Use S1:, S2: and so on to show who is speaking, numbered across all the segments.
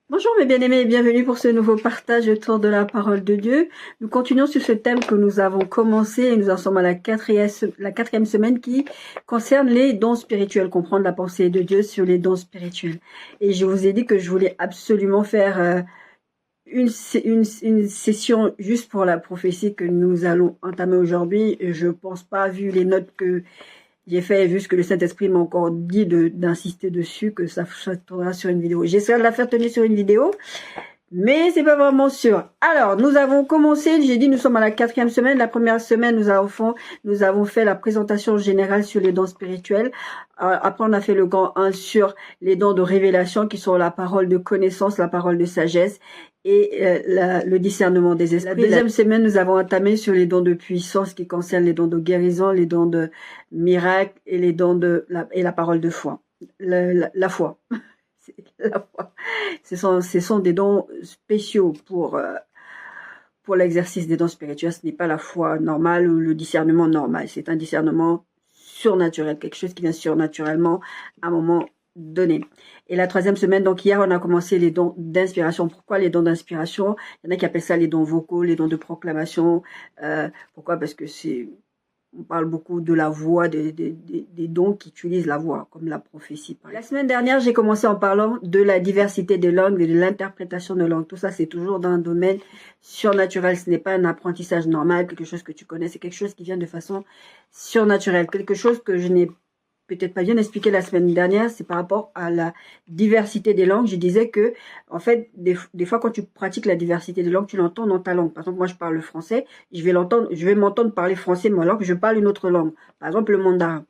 S1: Bonjour mes bien-aimés et bienvenue pour ce nouveau partage autour de la parole de Dieu. Nous continuons sur ce thème que nous avons commencé et nous en sommes à la quatrième semaine qui concerne les dons spirituels, comprendre la pensée de Dieu sur les dons spirituels. Et je vous ai dit que je voulais absolument faire une session juste pour la prophétie que nous allons entamer aujourd'hui. Je pense pas, vu les notes que j'ai fait, vu ce que le Saint-Esprit m'a encore dit d'insister dessus, que ça tournera sur une vidéo. J'essaierai de la faire tenir sur une vidéo, mais c'est pas vraiment sûr. Alors, nous avons commencé, j'ai dit, nous sommes à la quatrième semaine. La première semaine, nous avons fait la présentation générale sur les dons spirituels. Après, on a fait le grand 1 sur les dons de révélation, qui sont la parole de connaissance, la parole de sagesse et le discernement des esprits. La deuxième semaine, nous avons entamé sur les dons de puissance qui concernent les dons de guérison, les dons de miracle et les dons de la parole de foi. La foi. La foi. Ce sont des dons spéciaux pour l'exercice des dons spirituels. Ce n'est pas la foi normale ou le discernement normal. C'est un discernement surnaturel, quelque chose qui vient surnaturellement à un moment donné. Et la troisième semaine, donc hier, on a commencé les dons d'inspiration. Pourquoi les dons d'inspiration? Il y en a qui appellent ça les dons vocaux, les dons de proclamation. Pourquoi? Parce que on parle beaucoup de la voix, des dons qui utilisent la voix, comme la prophétie. La semaine dernière, j'ai commencé en parlant de la diversité des langues et de l'interprétation de langues. Tout ça, c'est toujours dans un domaine surnaturel. Ce n'est pas un apprentissage normal, quelque chose que tu connais. C'est quelque chose qui vient de façon surnaturelle. Quelque chose que je n'ai peut-être pas bien expliqué la semaine dernière, c'est par rapport à la diversité des langues. Je disais que, en fait, des fois, quand tu pratiques la diversité des langues, tu l'entends dans ta langue. Par exemple, moi, je parle le français, je vais m'entendre parler français, mais alors que je parle une autre langue. Par exemple, le mandarin.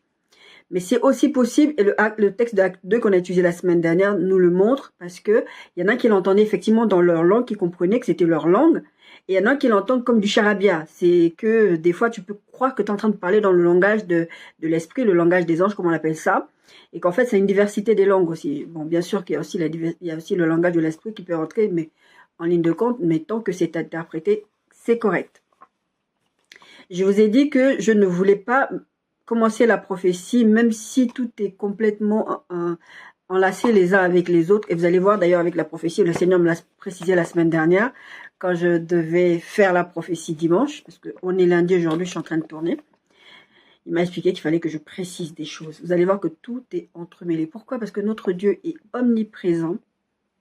S1: Mais c'est aussi possible, et le texte de Acte 2 qu'on a utilisé la semaine dernière nous le montre, parce que il y en a qui l'entendaient effectivement dans leur langue, qui comprenaient que c'était leur langue, et il y en a qui l'entendent comme du charabia. C'est que des fois, tu peux croire que tu es en train de parler dans le langage de l'esprit, le langage des anges, comme on appelle ça, et qu'en fait, c'est une diversité des langues aussi. Bon, bien sûr qu'il y a aussi il y a aussi le langage de l'esprit qui peut rentrer, mais en ligne de compte, mais tant que c'est interprété, c'est correct. Je vous ai dit que je ne voulais pas commencer la prophétie, même si tout est complètement enlacé les uns avec les autres. Et vous allez voir d'ailleurs avec la prophétie, le Seigneur me l'a précisé la semaine dernière, quand je devais faire la prophétie dimanche, parce qu'on est lundi aujourd'hui, je suis en train de tourner. Il m'a expliqué qu'il fallait que je précise des choses. Vous allez voir que tout est entremêlé. Pourquoi? Parce que notre Dieu est omniprésent,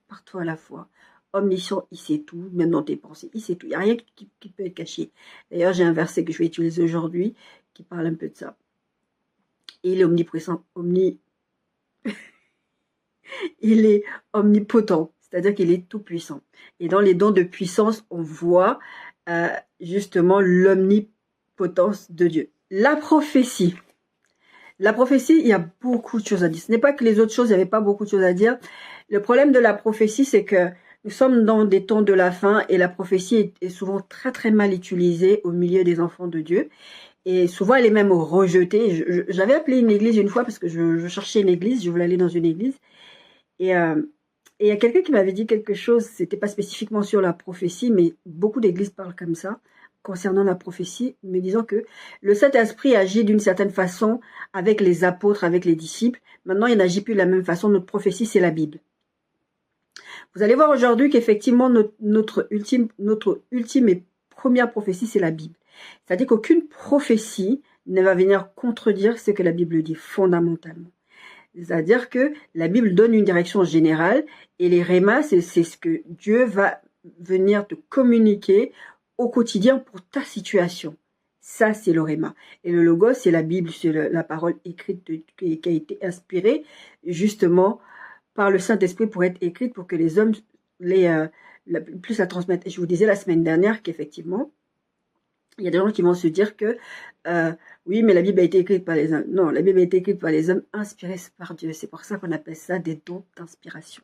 S1: partout à la fois. Omniscient, il sait tout, même dans tes pensées, il sait tout. Il n'y a rien qui peut être caché. D'ailleurs, j'ai un verset que je vais utiliser aujourd'hui qui parle un peu de ça. Il est omniprésent, il est omnipotent, c'est-à-dire qu'il est tout puissant. Et dans les dons de puissance, on voit justement l'omnipotence de Dieu. La prophétie, il y a beaucoup de choses à dire. Ce n'est pas que les autres choses, il n'y avait pas beaucoup de choses à dire. Le problème de la prophétie, c'est que nous sommes dans des temps de la fin et la prophétie est souvent très très mal utilisée au milieu des enfants de Dieu. Et souvent, elle est même rejetée. J'avais appelé une église une fois parce que je cherchais une église, je voulais aller dans une église. Et il y a quelqu'un qui m'avait dit quelque chose, c'était pas spécifiquement sur la prophétie, mais beaucoup d'églises parlent comme ça, concernant la prophétie, me disant que le Saint-Esprit agit d'une certaine façon avec les apôtres, avec les disciples. Maintenant, il n'agit plus de la même façon. Notre prophétie, c'est la Bible. Vous allez voir aujourd'hui qu'effectivement, notre ultime et première prophétie, c'est la Bible. C'est-à-dire qu'aucune prophétie ne va venir contredire ce que la Bible dit fondamentalement. C'est-à-dire que la Bible donne une direction générale et les rémas, c'est ce que Dieu va venir te communiquer au quotidien pour ta situation. Ça, c'est le réma. Et le logos, c'est la Bible, c'est la parole écrite qui a été inspirée justement par le Saint-Esprit pour être écrite pour que les hommes plus la transmettent. Et je vous disais la semaine dernière qu'effectivement, il y a des gens qui vont se dire que oui, mais la Bible a été écrite par les hommes. Non, la Bible a été écrite par les hommes inspirés par Dieu. C'est pour ça qu'on appelle ça des dons d'inspiration.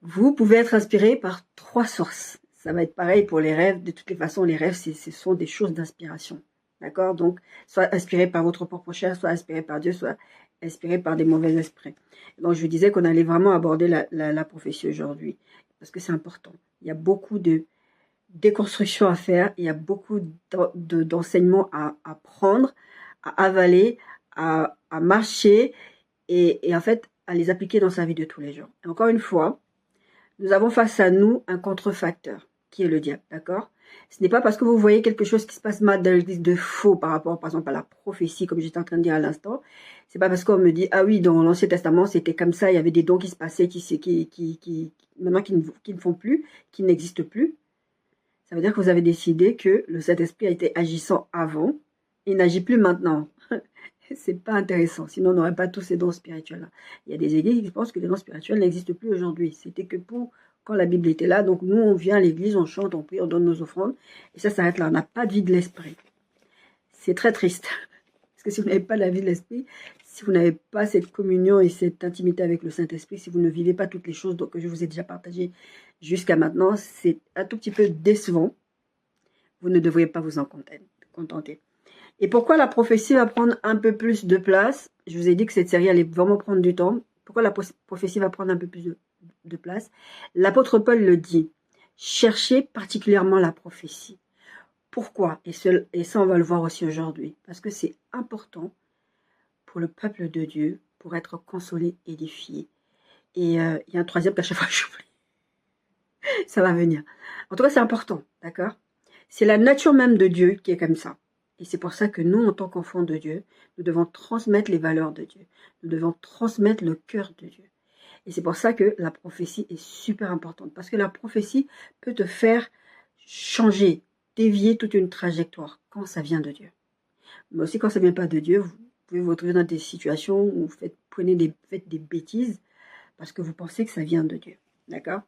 S1: Vous pouvez être inspiré par 3 sources. Ça va être pareil pour les rêves. De toutes les façons, les rêves, ce sont des choses d'inspiration. D'accord? Donc, soit inspiré par votre propre chair, soit inspiré par Dieu, soit inspiré par des mauvais esprits. Donc, je vous disais qu'on allait vraiment aborder la prophétie aujourd'hui. Parce que c'est important. Il y a beaucoup de déconstruction à faire, il y a beaucoup d'enseignements à prendre, à avaler, à marcher et en fait à les appliquer dans sa vie de tous les jours. Et encore une fois, nous avons face à nous un contrefacteur, qui est le diable, d'accord? Ce n'est pas parce que vous voyez quelque chose qui se passe mal dans l'église de faux par rapport, par exemple, à la prophétie, comme j'étais en train de dire à l'instant. C'est pas parce qu'on me dit, ah oui, dans l'Ancien Testament, c'était comme ça, il y avait des dons qui se passaient, maintenant qui ne font plus, qui n'existent plus. Ça veut dire que vous avez décidé que le Saint-Esprit a été agissant avant, et n'agit plus maintenant. C'est pas intéressant, sinon on n'aurait pas tous ces dons spirituels-là. Il y a des églises qui pensent que les dons spirituels n'existent plus aujourd'hui. C'était que pour quand la Bible était là. Donc nous, on vient à l'église, on chante, on prie, on donne nos offrandes, et ça s'arrête là. On n'a pas de vie de l'esprit. C'est très triste. Parce que si vous n'avez pas la vie de l'esprit, si vous n'avez pas cette communion et cette intimité avec le Saint-Esprit, si vous ne vivez pas toutes les choses que je vous ai déjà partagées jusqu'à maintenant, c'est un tout petit peu décevant. Vous ne devriez pas vous en contenter. Et pourquoi la prophétie va prendre un peu plus de place? Je vous ai dit que cette série allait vraiment prendre du temps. Pourquoi la prophétie va prendre un peu plus de place? L'apôtre Paul le dit. Cherchez particulièrement la prophétie. Pourquoi? Et ça, on va le voir aussi aujourd'hui. Parce que c'est important pour le peuple de Dieu, pour être consolé, édifié. Et il y a un troisième qu'à chaque fois j'oublie. Ça va venir. En tout cas, c'est important, d'accord? C'est la nature même de Dieu qui est comme ça. Et c'est pour ça que nous, en tant qu'enfants de Dieu, nous devons transmettre les valeurs de Dieu. Nous devons transmettre le cœur de Dieu. Et c'est pour ça que la prophétie est super importante. Parce que la prophétie peut te faire changer, dévier toute une trajectoire quand ça vient de Dieu. Mais aussi quand ça ne vient pas de Dieu, vous pouvez vous retrouver dans des situations où vous faites des bêtises parce que vous pensez que ça vient de Dieu. D'accord?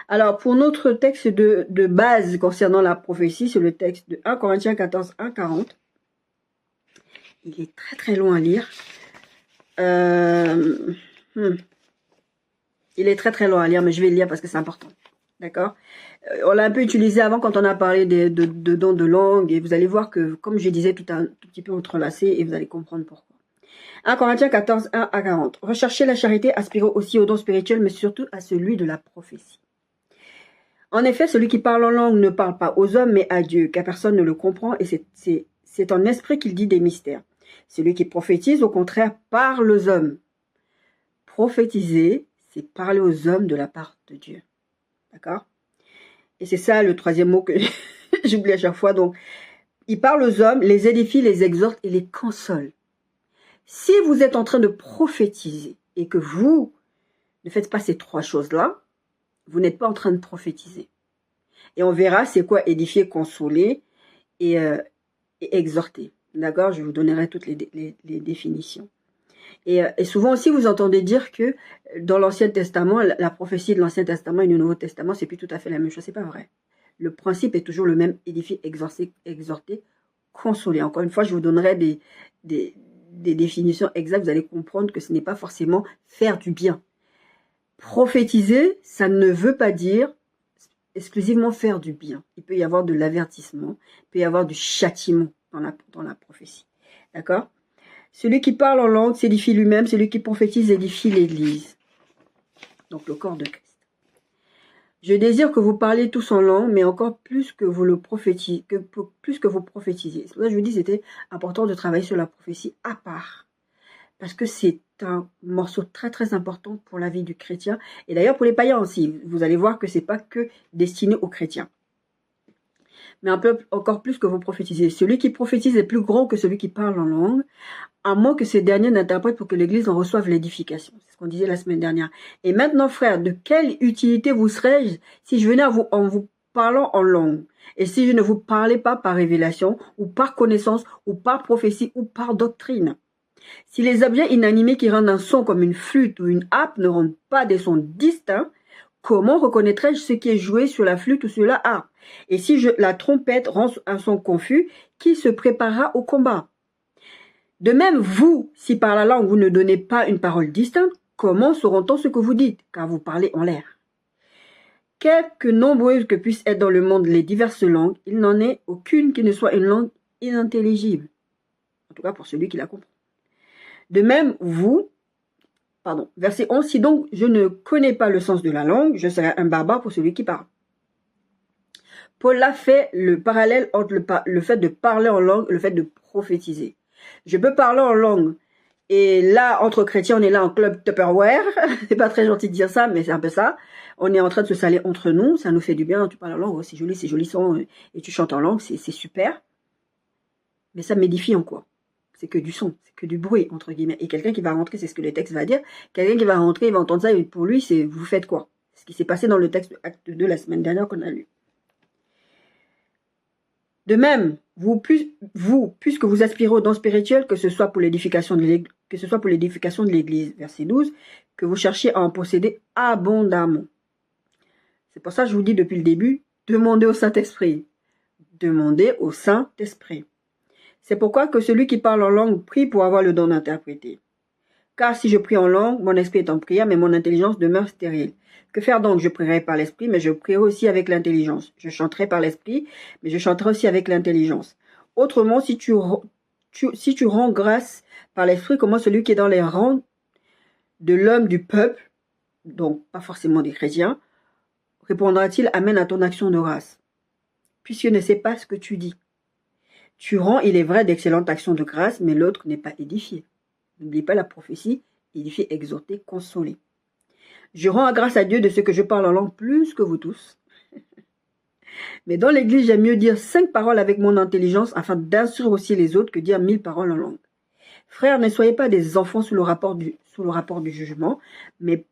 S1: Alors, pour notre texte de base concernant la prophétie, c'est le texte de 1 Corinthiens 14, 1, 40. Il est très très long à lire. Il est très très long à lire, mais je vais le lire parce que c'est important. D'accord? On l'a un peu utilisé avant quand on a parlé de dons de langue, et vous allez voir que, comme je disais, tout un tout petit peu entrelacé, et vous allez comprendre pourquoi. 1 Corinthiens 14, 1 à 40. Recherchez la charité, aspirez aussi aux dons spirituels, mais surtout à celui de la prophétie. En effet, celui qui parle en langue ne parle pas aux hommes, mais à Dieu, car personne ne le comprend, et c'est en esprit qu'il dit des mystères. Celui qui prophétise, au contraire, parle aux hommes. Prophétiser, c'est parler aux hommes de la part de Dieu. D'accord? Et c'est ça le troisième mot que j'oublie à chaque fois. Donc, il parle aux hommes, les édifie, les exhorte et les console. Si vous êtes en train de prophétiser et que vous ne faites pas ces trois choses-là, vous n'êtes pas en train de prophétiser. Et on verra c'est quoi édifier, consoler et exhorter. D'accord? Je vous donnerai toutes les définitions. Et souvent aussi, vous entendez dire que dans l'Ancien Testament, la prophétie de l'Ancien Testament et du Nouveau Testament, c'est plus tout à fait la même chose. C'est pas vrai. Le principe est toujours le même, édifier, exhorter, consoler. Encore une fois, je vous donnerai des définitions exactes. Vous allez comprendre que ce n'est pas forcément faire du bien. Prophétiser, ça ne veut pas dire exclusivement faire du bien. Il peut y avoir de l'avertissement, il peut y avoir du châtiment dans la prophétie. D'accord? Celui qui parle en langue s'édifie lui-même, celui qui prophétise édifie l'Église. Donc le corps de Christ. Je désire que vous parliez tous en langue, mais encore plus que vous prophétisiez. C'est pour ça que je vous dis c'était important de travailler sur la prophétie à part. Parce que c'est un morceau très très important pour la vie du chrétien. Et d'ailleurs pour les païens aussi. Vous allez voir que c'est pas que destiné aux chrétiens. Mais un peu encore plus que vous prophétisez. Celui qui prophétise est plus grand que celui qui parle en langue, à moins que ces derniers n'interprètent pour que l'Église en reçoive l'édification. C'est ce qu'on disait la semaine dernière. Et maintenant, frères, de quelle utilité vous serais-je si je venais en vous parlant en langue, et si je ne vous parlais pas par révélation, ou par connaissance, ou par prophétie, ou par doctrine? Si les objets inanimés qui rendent un son comme une flûte ou une harpe ne rendent pas des sons distincts, comment reconnaîtrais-je ce qui est joué sur la flûte ou sur la harpe? Et si la trompette rend un son confus, qui se préparera au combat? De même, vous, si par la langue vous ne donnez pas une parole distincte, comment sauront-on ce que vous dites? Car vous parlez en l'air. Quelque nombreuses que puissent être dans le monde les diverses langues, il n'en est aucune qui ne soit une langue inintelligible. En tout cas pour celui qui la comprend. De même, verset 11, si donc je ne connais pas le sens de la langue, je serai un barbare pour celui qui parle. Paul a fait le parallèle entre le fait de parler en langue et le fait de prophétiser. Je peux parler en langue. Et là, entre chrétiens, on est là en club Tupperware. C'est pas très gentil de dire ça, mais c'est un peu ça. on est en train de se saler entre nous, ça nous fait du bien, tu parles en langue, oh, c'est joli son, et tu chantes en langue, c'est super. Mais ça m'édifie en quoi? C'est que du son, c'est que du bruit, entre guillemets. Et quelqu'un qui va rentrer, c'est ce que le texte va dire, quelqu'un qui va rentrer, il va entendre ça, et pour lui, c'est vous faites quoi? Ce qui s'est passé dans le texte acte 2 la semaine dernière qu'on a lu. De même, puisque vous aspirez aux dons spirituels, que ce soit pour l'édification de l'Église, verset 12, que vous cherchiez à en posséder abondamment. C'est pour ça que je vous dis depuis le début, demandez au Saint-Esprit. Demandez au Saint-Esprit. C'est pourquoi que celui qui parle en langue prie pour avoir le don d'interpréter. Car si je prie en langue, mon esprit est en prière, mais mon intelligence demeure stérile. Que faire donc? Je prierai par l'esprit, mais je prierai aussi avec l'intelligence. Je chanterai par l'esprit, mais je chanterai aussi avec l'intelligence. Autrement, si tu rends grâce par l'esprit, comment celui qui est dans les rangs de l'homme du peuple, donc pas forcément des chrétiens, répondra-t-il amen à ton action de grâce, puisqu'il ne sait pas ce que tu dis. Tu rends, il est vrai, d'excellentes actions de grâce, mais l'autre n'est pas édifié. N'oublie pas la prophétie, édifier, exhorter, consoler. Je rends grâce à Dieu de ce que je parle en langue plus que vous tous. Mais dans l'église, j'aime mieux dire 5 paroles avec mon intelligence afin d'instruire aussi les autres que dire 1000 paroles en langue. Frères, ne soyez pas des enfants sous le rapport du jugement, mais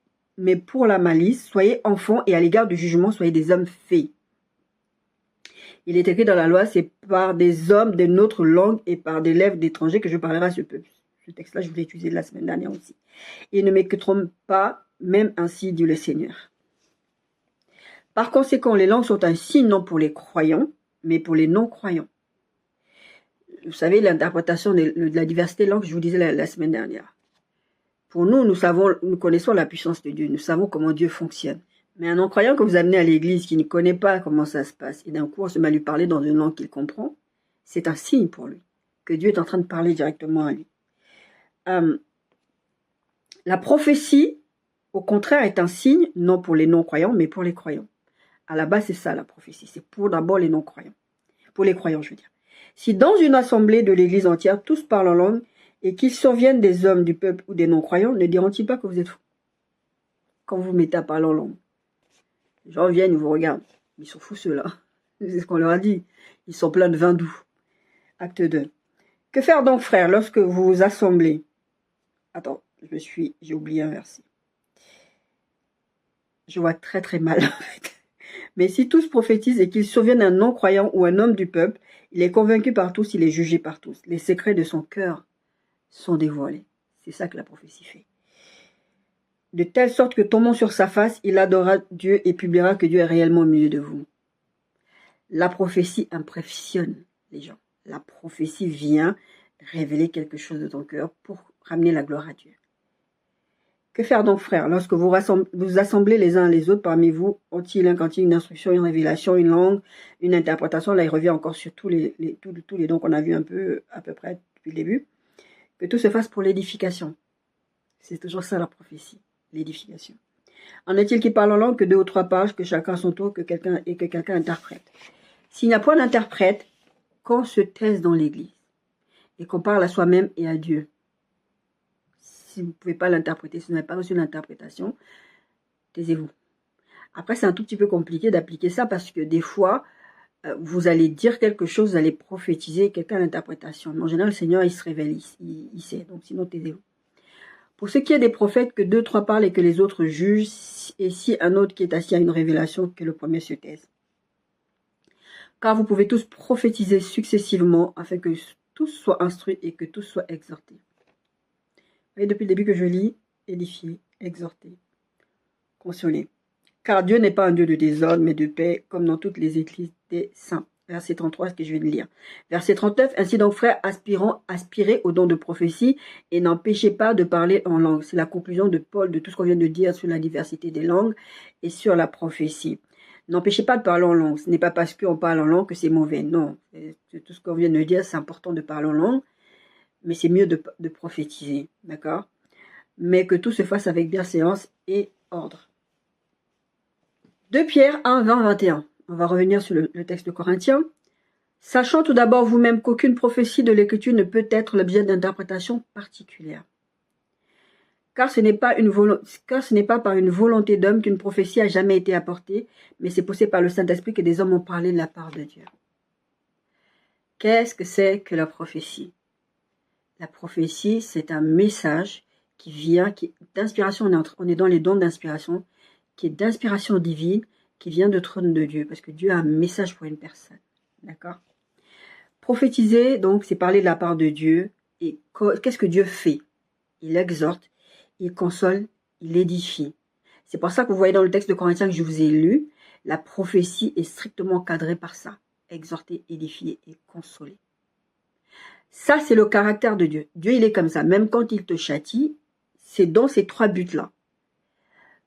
S1: pour la malice, soyez enfants et à l'égard du jugement, soyez des hommes faits. Il est écrit dans la loi, c'est par des hommes de notre langue et par des lèvres d'étrangers que je parlerai à ce peuple. Ce texte-là, je vous l'ai utilisé la semaine dernière aussi. Ils ne m'écouteront pas, même ainsi, dit le Seigneur. Par conséquent, les langues sont un signe non pour les croyants, mais pour les non-croyants. Vous savez, l'interprétation de la diversité de langues, je vous disais la semaine dernière. Pour nous, nous connaissons la puissance de Dieu, nous savons comment Dieu fonctionne. Mais un non-croyant que vous amenez à l'église, qui ne connaît pas comment ça se passe, et d'un coup on se met à lui parler dans une langue qu'il comprend, c'est un signe pour lui, que Dieu est en train de parler directement à lui. La prophétie, au contraire, est un signe, non pour les non-croyants, mais pour les croyants. À la base, c'est ça la prophétie, c'est pour d'abord les non-croyants. Pour les croyants, je veux dire. Si dans une assemblée de l'église entière, tous parlent en langue, et qu'ils surviennent des hommes du peuple ou des non-croyants, ne diront-ils pas que vous êtes fous quand vous vous mettez à parler en langue? Les gens viennent, ils vous regardent. Ils sont fous ceux-là. C'est ce qu'on leur a dit. Ils sont pleins de vin doux. Acte 2. Que faire donc, frères, lorsque vous vous assemblez? Attends, j'ai oublié un verset. Je vois très très mal en fait. Mais si tous prophétisent et qu'ils surviennent un non-croyant ou un homme du peuple, il est convaincu par tous, il est jugé par tous. Les secrets de son cœur sont dévoilés. C'est ça que la prophétie fait. De telle sorte que tombant sur sa face, il adorera Dieu et publiera que Dieu est réellement au milieu de vous. La prophétie impressionne les gens. La prophétie vient révéler quelque chose de ton cœur pour ramener la gloire à Dieu. Que faire donc, frères, lorsque vous assemblez les uns les autres parmi vous, ont-ils un cantique, une instruction, une révélation, une langue, une interprétation? Là, il revient encore sur tous les dons qu'on a vus à peu près depuis le début. Que tout se fasse pour l'édification. C'est toujours ça la prophétie, l'édification. En est-il qui parle en langue que 2 ou 3 pages, que chacun à son tour, que quelqu'un interprète? S'il n'y a point d'interprète, qu'on se taise dans l'église et qu'on parle à soi-même et à Dieu. Si vous ne pouvez pas l'interpréter, si vous n'avez pas reçu l'interprétation, taisez-vous. Après, c'est un tout petit peu compliqué d'appliquer ça parce que des fois, vous allez dire quelque chose, vous allez prophétiser, quelqu'un a l'interprétation. Mais en général, le Seigneur, il se révèle, il sait. Donc, sinon, taisez-vous. Pour ce qui est des prophètes, que 2, 3 parlent et que les autres jugent, et si un autre qui est assis à une révélation, que le premier se taise. Car vous pouvez tous prophétiser successivement afin que tous soient instruits et que tous soient exhortés. Vous voyez, depuis le début que je lis, édifier, exhorter, consoler. Car Dieu n'est pas un Dieu de désordre, mais de paix, comme dans toutes les églises des saints. Verset 33, ce que je viens de lire. Verset 39, ainsi donc, frères, aspirez au don de prophétie et n'empêchez pas de parler en langue. C'est la conclusion de Paul de tout ce qu'on vient de dire sur la diversité des langues et sur la prophétie. N'empêchez pas de parler en langue. Ce n'est pas parce qu'on parle en langue que c'est mauvais. Non, c'est tout ce qu'on vient de dire, c'est important de parler en langue, mais c'est mieux de prophétiser, d'accord? Mais que tout se fasse avec bienséance et ordre. 2 Pierre 1, 20, 21. On va revenir sur le texte de Corinthiens. Sachant tout d'abord vous-même qu'aucune prophétie de l'Écriture ne peut être l'objet d'interprétation particulière. Car ce n'est pas par une volonté d'homme qu'une prophétie a jamais été apportée, mais c'est poussé par le Saint-Esprit que des hommes ont parlé de la part de Dieu. Qu'est-ce que c'est que la prophétie? La prophétie, c'est un message qui vient, d'inspiration, on est dans les dons d'inspiration, qui est d'inspiration divine, qui vient du trône de Dieu, parce que Dieu a un message pour une personne. D'accord? Prophétiser, donc, c'est parler de la part de Dieu. Et qu'est-ce que Dieu fait? Il exhorte, il console, il édifie. C'est pour ça que vous voyez dans le texte de Corinthiens que je vous ai lu, la prophétie est strictement cadrée par ça. Exhorter, édifier et consoler. Ça, c'est le caractère de Dieu. Dieu, il est comme ça. Même quand il te châtie, c'est dans ces trois buts-là.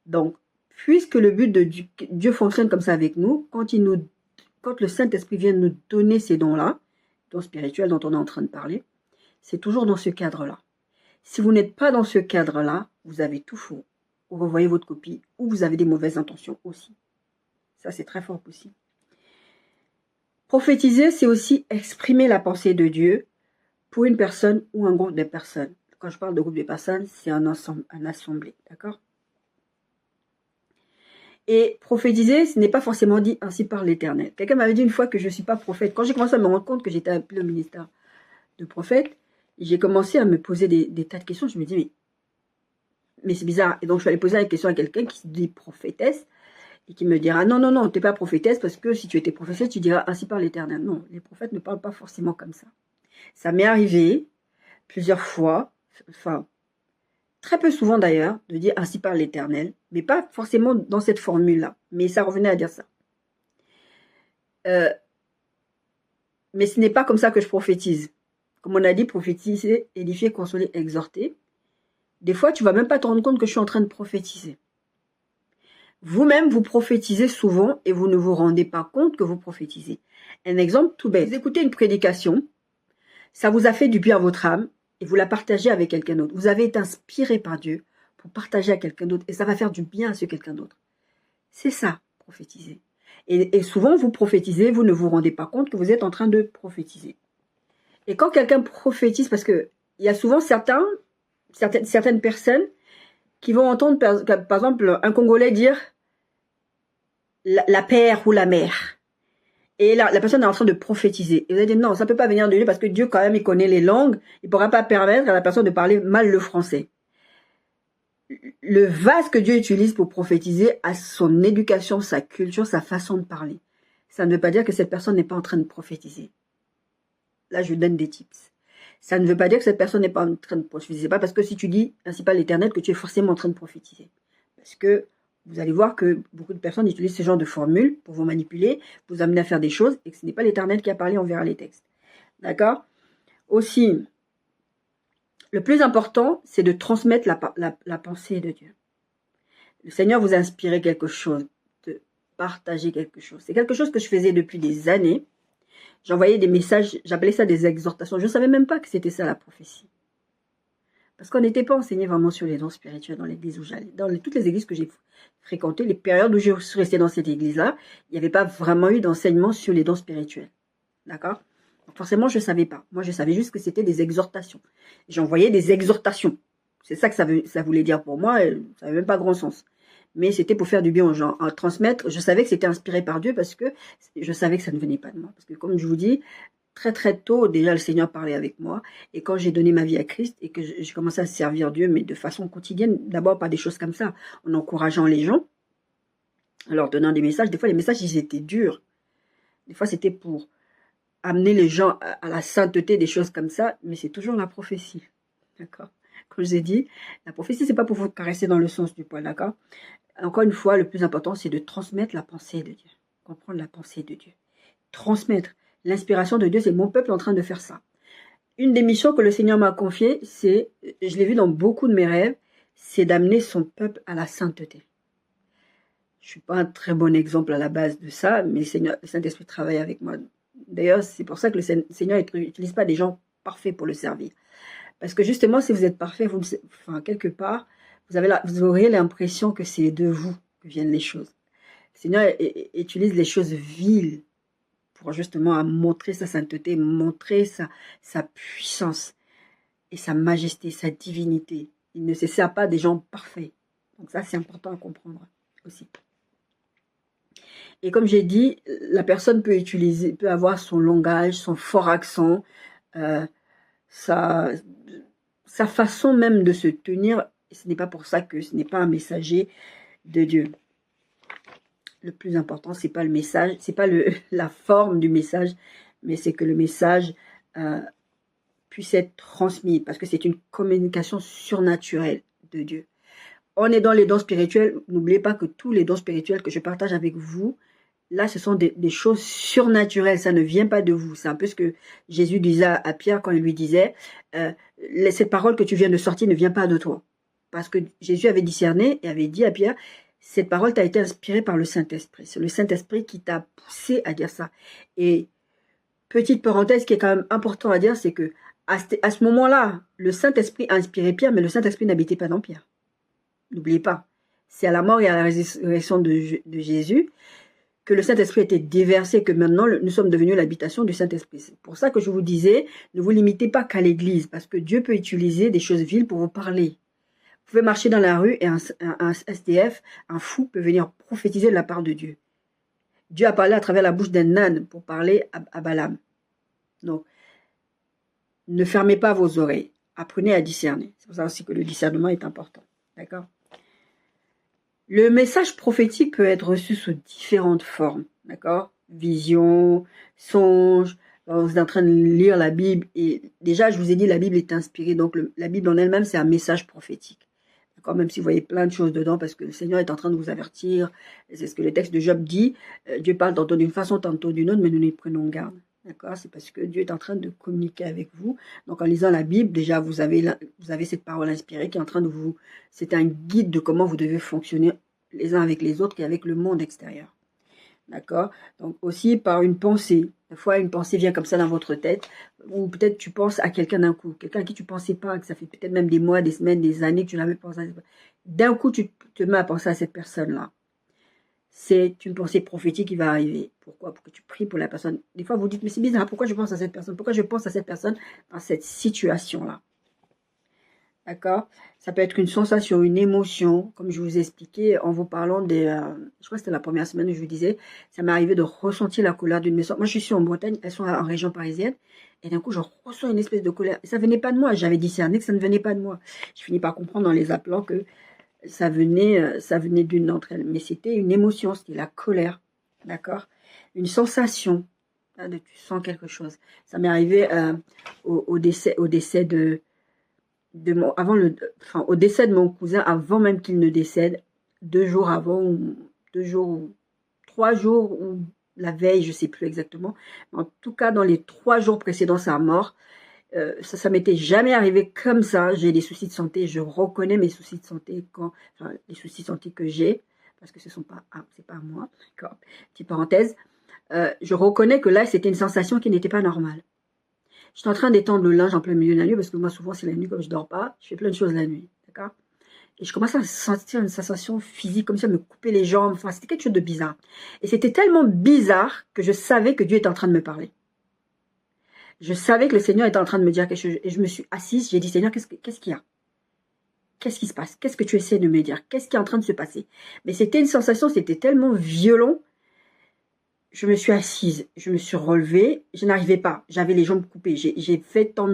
S1: Donc, puisque le but de Dieu fonctionne comme ça avec nous, quand le Saint-Esprit vient nous donner ces dons-là, dons spirituels dont on est en train de parler, c'est toujours dans ce cadre-là. Si vous n'êtes pas dans ce cadre-là, vous avez tout faux. Vous revoyez votre copie ou vous avez des mauvaises intentions aussi. Ça, c'est très fort possible. Prophétiser, c'est aussi exprimer la pensée de Dieu pour une personne ou un groupe de personnes. Quand je parle de groupe de personnes, c'est un assemblée, d'accord? Et prophétiser, ce n'est pas forcément dit ainsi par l'Éternel. Quelqu'un m'avait dit une fois que je ne suis pas prophète. Quand j'ai commencé à me rendre compte que j'étais appelé au ministère de prophète, j'ai commencé à me poser des tas de questions. Je me dis, mais c'est bizarre. Et donc, je suis allée poser la question à quelqu'un qui se dit prophétesse et qui me dira, non, non, non, tu n'es pas prophétesse parce que si tu étais prophétesse, tu diras ainsi par l'Éternel. Non, les prophètes ne parlent pas forcément comme ça. Ça m'est arrivé plusieurs fois, enfin, très peu souvent d'ailleurs, de dire ainsi par l'Éternel, mais pas forcément dans cette formule-là, mais ça revenait à dire ça. Mais ce n'est pas comme ça que je prophétise. Comme on a dit, prophétiser, édifier, consoler, exhorter. Des fois, tu ne vas même pas te rendre compte que je suis en train de prophétiser. Vous-même, vous prophétisez souvent et vous ne vous rendez pas compte que vous prophétisez. Un exemple tout bête. Vous écoutez une prédication, ça vous a fait du bien à votre âme, et vous la partagez avec quelqu'un d'autre. Vous avez été inspiré par Dieu pour partager à quelqu'un d'autre et ça va faire du bien à ce quelqu'un d'autre. C'est ça, prophétiser. Et souvent, vous prophétisez, vous ne vous rendez pas compte que vous êtes en train de prophétiser. Et quand quelqu'un prophétise, parce qu'il y a souvent certaines personnes qui vont entendre, par exemple, un Congolais dire la père ou la mère. Et la personne est en train de prophétiser. Et vous allez dire, non, ça ne peut pas venir de Dieu parce que Dieu, quand même, il connaît les langues. Il ne pourra pas permettre à la personne de parler mal le français. Le vase que Dieu utilise pour prophétiser a son éducation, sa culture, sa façon de parler. Ça ne veut pas dire que cette personne n'est pas en train de prophétiser. Là, je vous donne des tips. Ça ne veut pas dire que cette personne n'est pas en train de prophétiser. C'est pas parce que si tu dis ainsi par l'Éternel que tu es forcément en train de prophétiser. Parce que vous allez voir que beaucoup de personnes utilisent ce genre de formule pour vous manipuler, vous amener à faire des choses, et que ce n'est pas l'Éternel qui a parlé, on verra les textes. D'accord? Aussi, le plus important, c'est de transmettre la pensée de Dieu. Le Seigneur vous a inspiré quelque chose, de partager quelque chose. C'est quelque chose que je faisais depuis des années. J'envoyais des messages, j'appelais ça des exhortations. Je ne savais même pas que c'était ça la prophétie. Parce qu'on n'était pas enseigné vraiment sur les dons spirituels dans l'église où j'allais. Dans toutes les églises que j'ai fréquentées, les périodes où je suis restée dans cette église-là, il n'y avait pas vraiment eu d'enseignement sur les dons spirituels. D'accord? Donc forcément, je ne savais pas. Moi, je savais juste que c'était des exhortations. J'envoyais des exhortations. C'est ça que ça voulait dire pour moi. Ça n'avait même pas grand sens. Mais c'était pour faire du bien aux gens. À transmettre, je savais que c'était inspiré par Dieu parce que je savais que ça ne venait pas de moi. Parce que comme je vous dis, très très tôt, déjà le Seigneur parlait avec moi. Et quand j'ai donné ma vie à Christ et que j'ai commencé à servir Dieu, mais de façon quotidienne, d'abord pas des choses comme ça, en encourageant les gens, en leur donnant des messages. Des fois, les messages, ils étaient durs. Des fois, c'était pour amener les gens à la sainteté, des choses comme ça. Mais c'est toujours la prophétie. D'accord? Comme je vous ai dit, la prophétie, c'est pas pour vous caresser dans le sens du poil. D'accord? Encore une fois, le plus important, c'est de transmettre la pensée de Dieu. Comprendre la pensée de Dieu. Transmettre. L'inspiration de Dieu, c'est mon peuple en train de faire ça. Une des missions que le Seigneur m'a confiée, c'est, je l'ai vu dans beaucoup de mes rêves, c'est d'amener son peuple à la sainteté. Je ne suis pas un très bon exemple à la base de ça, mais le Saint-Esprit travaille avec moi. D'ailleurs, c'est pour ça que le Seigneur n'utilise pas des gens parfaits pour le servir. Parce que justement, si vous êtes parfait, quelque part, vous aurez l'impression que c'est de vous que viennent les choses. Le Seigneur utilise les choses viles pour justement montrer sa sainteté, montrer sa puissance et sa majesté, sa divinité. Il ne se sert pas des gens parfaits. Donc ça, c'est important à comprendre aussi. Et comme j'ai dit, la personne peut avoir son langage, son fort accent, sa façon même de se tenir. Ce n'est pas pour ça que ce n'est pas un messager de Dieu. Le plus important, c'est pas le message, c'est pas la forme du message, mais c'est que le message puisse être transmis, parce que c'est une communication surnaturelle de Dieu. On est dans les dons spirituels. N'oubliez pas que tous les dons spirituels que je partage avec vous, là, ce sont des choses surnaturelles. Ça ne vient pas de vous. C'est un peu ce que Jésus disait à Pierre quand il lui disait cette parole que tu viens de sortir ne vient pas de toi. Parce que Jésus avait discerné et avait dit à Pierre, cette parole t'a été inspirée par le Saint-Esprit. C'est le Saint-Esprit qui t'a poussé à dire ça. Et petite parenthèse qui est quand même important à dire, c'est que à ce moment-là, le Saint-Esprit a inspiré Pierre, mais le Saint-Esprit n'habitait pas dans Pierre. N'oubliez pas, c'est à la mort et à la résurrection de Jésus que le Saint-Esprit a été déversé, que maintenant nous sommes devenus l'habitation du Saint-Esprit. C'est pour ça que je vous disais, ne vous limitez pas qu'à l'église, parce que Dieu peut utiliser des choses viles pour vous parler. Vous pouvez marcher dans la rue et un SDF, un fou, peut venir prophétiser de la part de Dieu. Dieu a parlé à travers la bouche d'un âne pour parler à Balaam. Donc, ne fermez pas vos oreilles. Apprenez à discerner. C'est pour ça aussi que le discernement est important. D'accord ? Le message prophétique peut être reçu sous différentes formes, d'accord? Vision, songe, vous êtes en train de lire la Bible, et déjà, je vous ai dit, la Bible est inspirée, donc la Bible en elle-même, c'est un message prophétique. D'accord? Même si vous voyez plein de choses dedans, parce que le Seigneur est en train de vous avertir, c'est ce que le texte de Job dit, Dieu parle tantôt d'une façon, tantôt d'une autre, mais nous n'y prenons garde. D'accord? C'est parce que Dieu est en train de communiquer avec vous. Donc, en lisant la Bible, déjà, vous avez cette parole inspirée qui est en train de vous... C'est un guide de comment vous devez fonctionner les uns avec les autres et avec le monde extérieur. D'accord? Donc, aussi par une pensée. Des fois, une pensée vient comme ça dans votre tête, ou peut-être tu penses à quelqu'un d'un coup, quelqu'un à qui tu ne pensais pas, que ça fait peut-être même des mois, des semaines, des années que tu n'avais pas pensé. D'un coup, tu te mets à penser à cette personne-là. C'est une pensée prophétique qui va arriver. Pourquoi? Pour que tu pries pour la personne. Des fois, vous dites, mais c'est bizarre, pourquoi je pense à cette personne? Pourquoi je pense à cette personne dans cette situation-là? D'accord? Ça peut être une sensation, une émotion, comme je vous ai expliqué en vous parlant des... je crois que c'était la première semaine où je vous disais, ça m'est arrivé de ressentir la colère d'une maison. Moi, je suis en Bretagne, elles sont en région parisienne, et d'un coup, je ressens une espèce de colère. Et ça venait pas de moi, j'avais discerné que ça ne venait pas de moi. Je finis par comprendre en les appelant que ça venait d'une d'entre elles. Mais c'était une émotion, c'était la colère, d'accord? Une sensation, hein, tu sens quelque chose. Ça m'est arrivé au décès au décès de mon cousin, avant même qu'il ne décède, 2 jours avant, ou 2 jours, ou 3 jours, ou la veille, je ne sais plus exactement. En tout cas, dans les 3 jours précédant sa mort, ça m'était jamais arrivé comme ça. J'ai des soucis de santé, je reconnais mes soucis de santé, les soucis de santé que j'ai, parce que c'est pas moi, d'accord, petite parenthèse. Je reconnais que là, c'était une sensation qui n'était pas normale. J'étais en train d'étendre le linge en plein milieu de la nuit, parce que moi, souvent, c'est la nuit, comme je ne dors pas. Je fais plein de choses la nuit, d'accord? Et je commençais à sentir une sensation physique, comme ça, me couper les jambes. Enfin, c'était quelque chose de bizarre. Et c'était tellement bizarre que je savais que Dieu était en train de me parler. Je savais que le Seigneur était en train de me dire quelque chose. Et je me suis assise, j'ai dit, Seigneur, qu'est-ce qu'il y a? Qu'est-ce qui se passe? Qu'est-ce que tu essaies de me dire? Qu'est-ce qui est en train de se passer? Mais c'était une sensation, c'était tellement violent. Je me suis assise, je me suis relevée, je n'arrivais pas, j'avais les jambes coupées. J'ai fait tant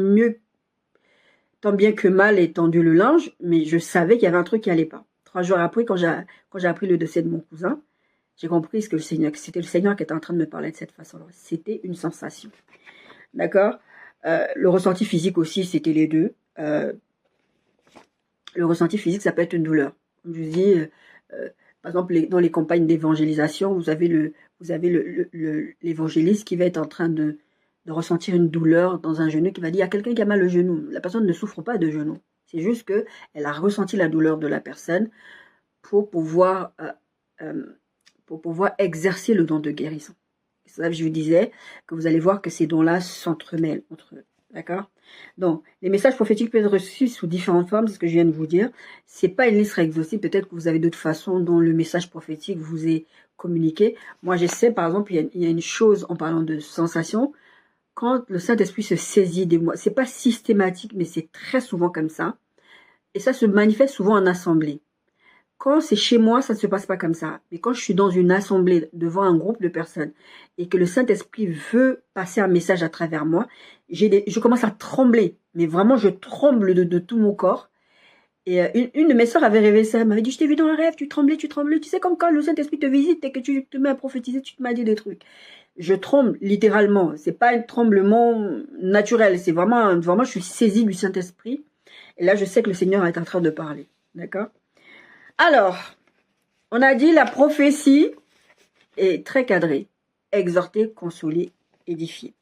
S1: bien que mal et tendu le linge, mais je savais qu'il y avait un truc qui allait pas. 3 jours après, quand j'ai appris le décès de mon cousin, j'ai compris que c'était le Seigneur qui était en train de me parler de cette façon-là. C'était une sensation. D'accord? Le ressenti physique aussi, c'était les deux. Le ressenti physique, ça peut être une douleur. Comme je vous dis, par exemple, dans les campagnes d'évangélisation, vous avez l'évangéliste qui va être en train de ressentir une douleur dans un genou, qui va dire, il y a quelqu'un qui a mal au genou. La personne ne souffre pas de genou. C'est juste qu'elle a ressenti la douleur de la personne pour pouvoir exercer le don de guérison. C'est ça que je vous disais, que vous allez voir que ces dons-là s'entremêlent entre eux. D'accord? Donc, les messages prophétiques peuvent être reçus sous différentes formes, c'est ce que je viens de vous dire. C'est pas une liste exhaustive, peut-être que vous avez d'autres façons dont le message prophétique vous est communiqué. Moi, j'essaie, par exemple, il y a une chose en parlant de sensation, quand le Saint-Esprit se saisit de moi, c'est pas systématique, mais c'est très souvent comme ça. Et ça se manifeste souvent en assemblée. Quand c'est chez moi, ça ne se passe pas comme ça. Mais quand je suis dans une assemblée, devant un groupe de personnes, et que le Saint-Esprit veut passer un message à travers moi, je commence à trembler. Mais vraiment, je tremble de tout mon corps. Et une de mes sœurs avait rêvé ça. Elle m'avait dit, je t'ai vu dans un rêve, tu tremblais, tu tremblais. Tu sais, comme quand le Saint-Esprit te visite et que tu te mets à prophétiser, tu te m'as dit des trucs. Je tremble littéralement. C'est pas un tremblement naturel. C'est vraiment, je suis saisie du Saint-Esprit. Et là, je sais que le Seigneur est en train de parler. D'accord? Alors, on a dit la prophétie est très cadrée. Exhorter, consoler, édifier.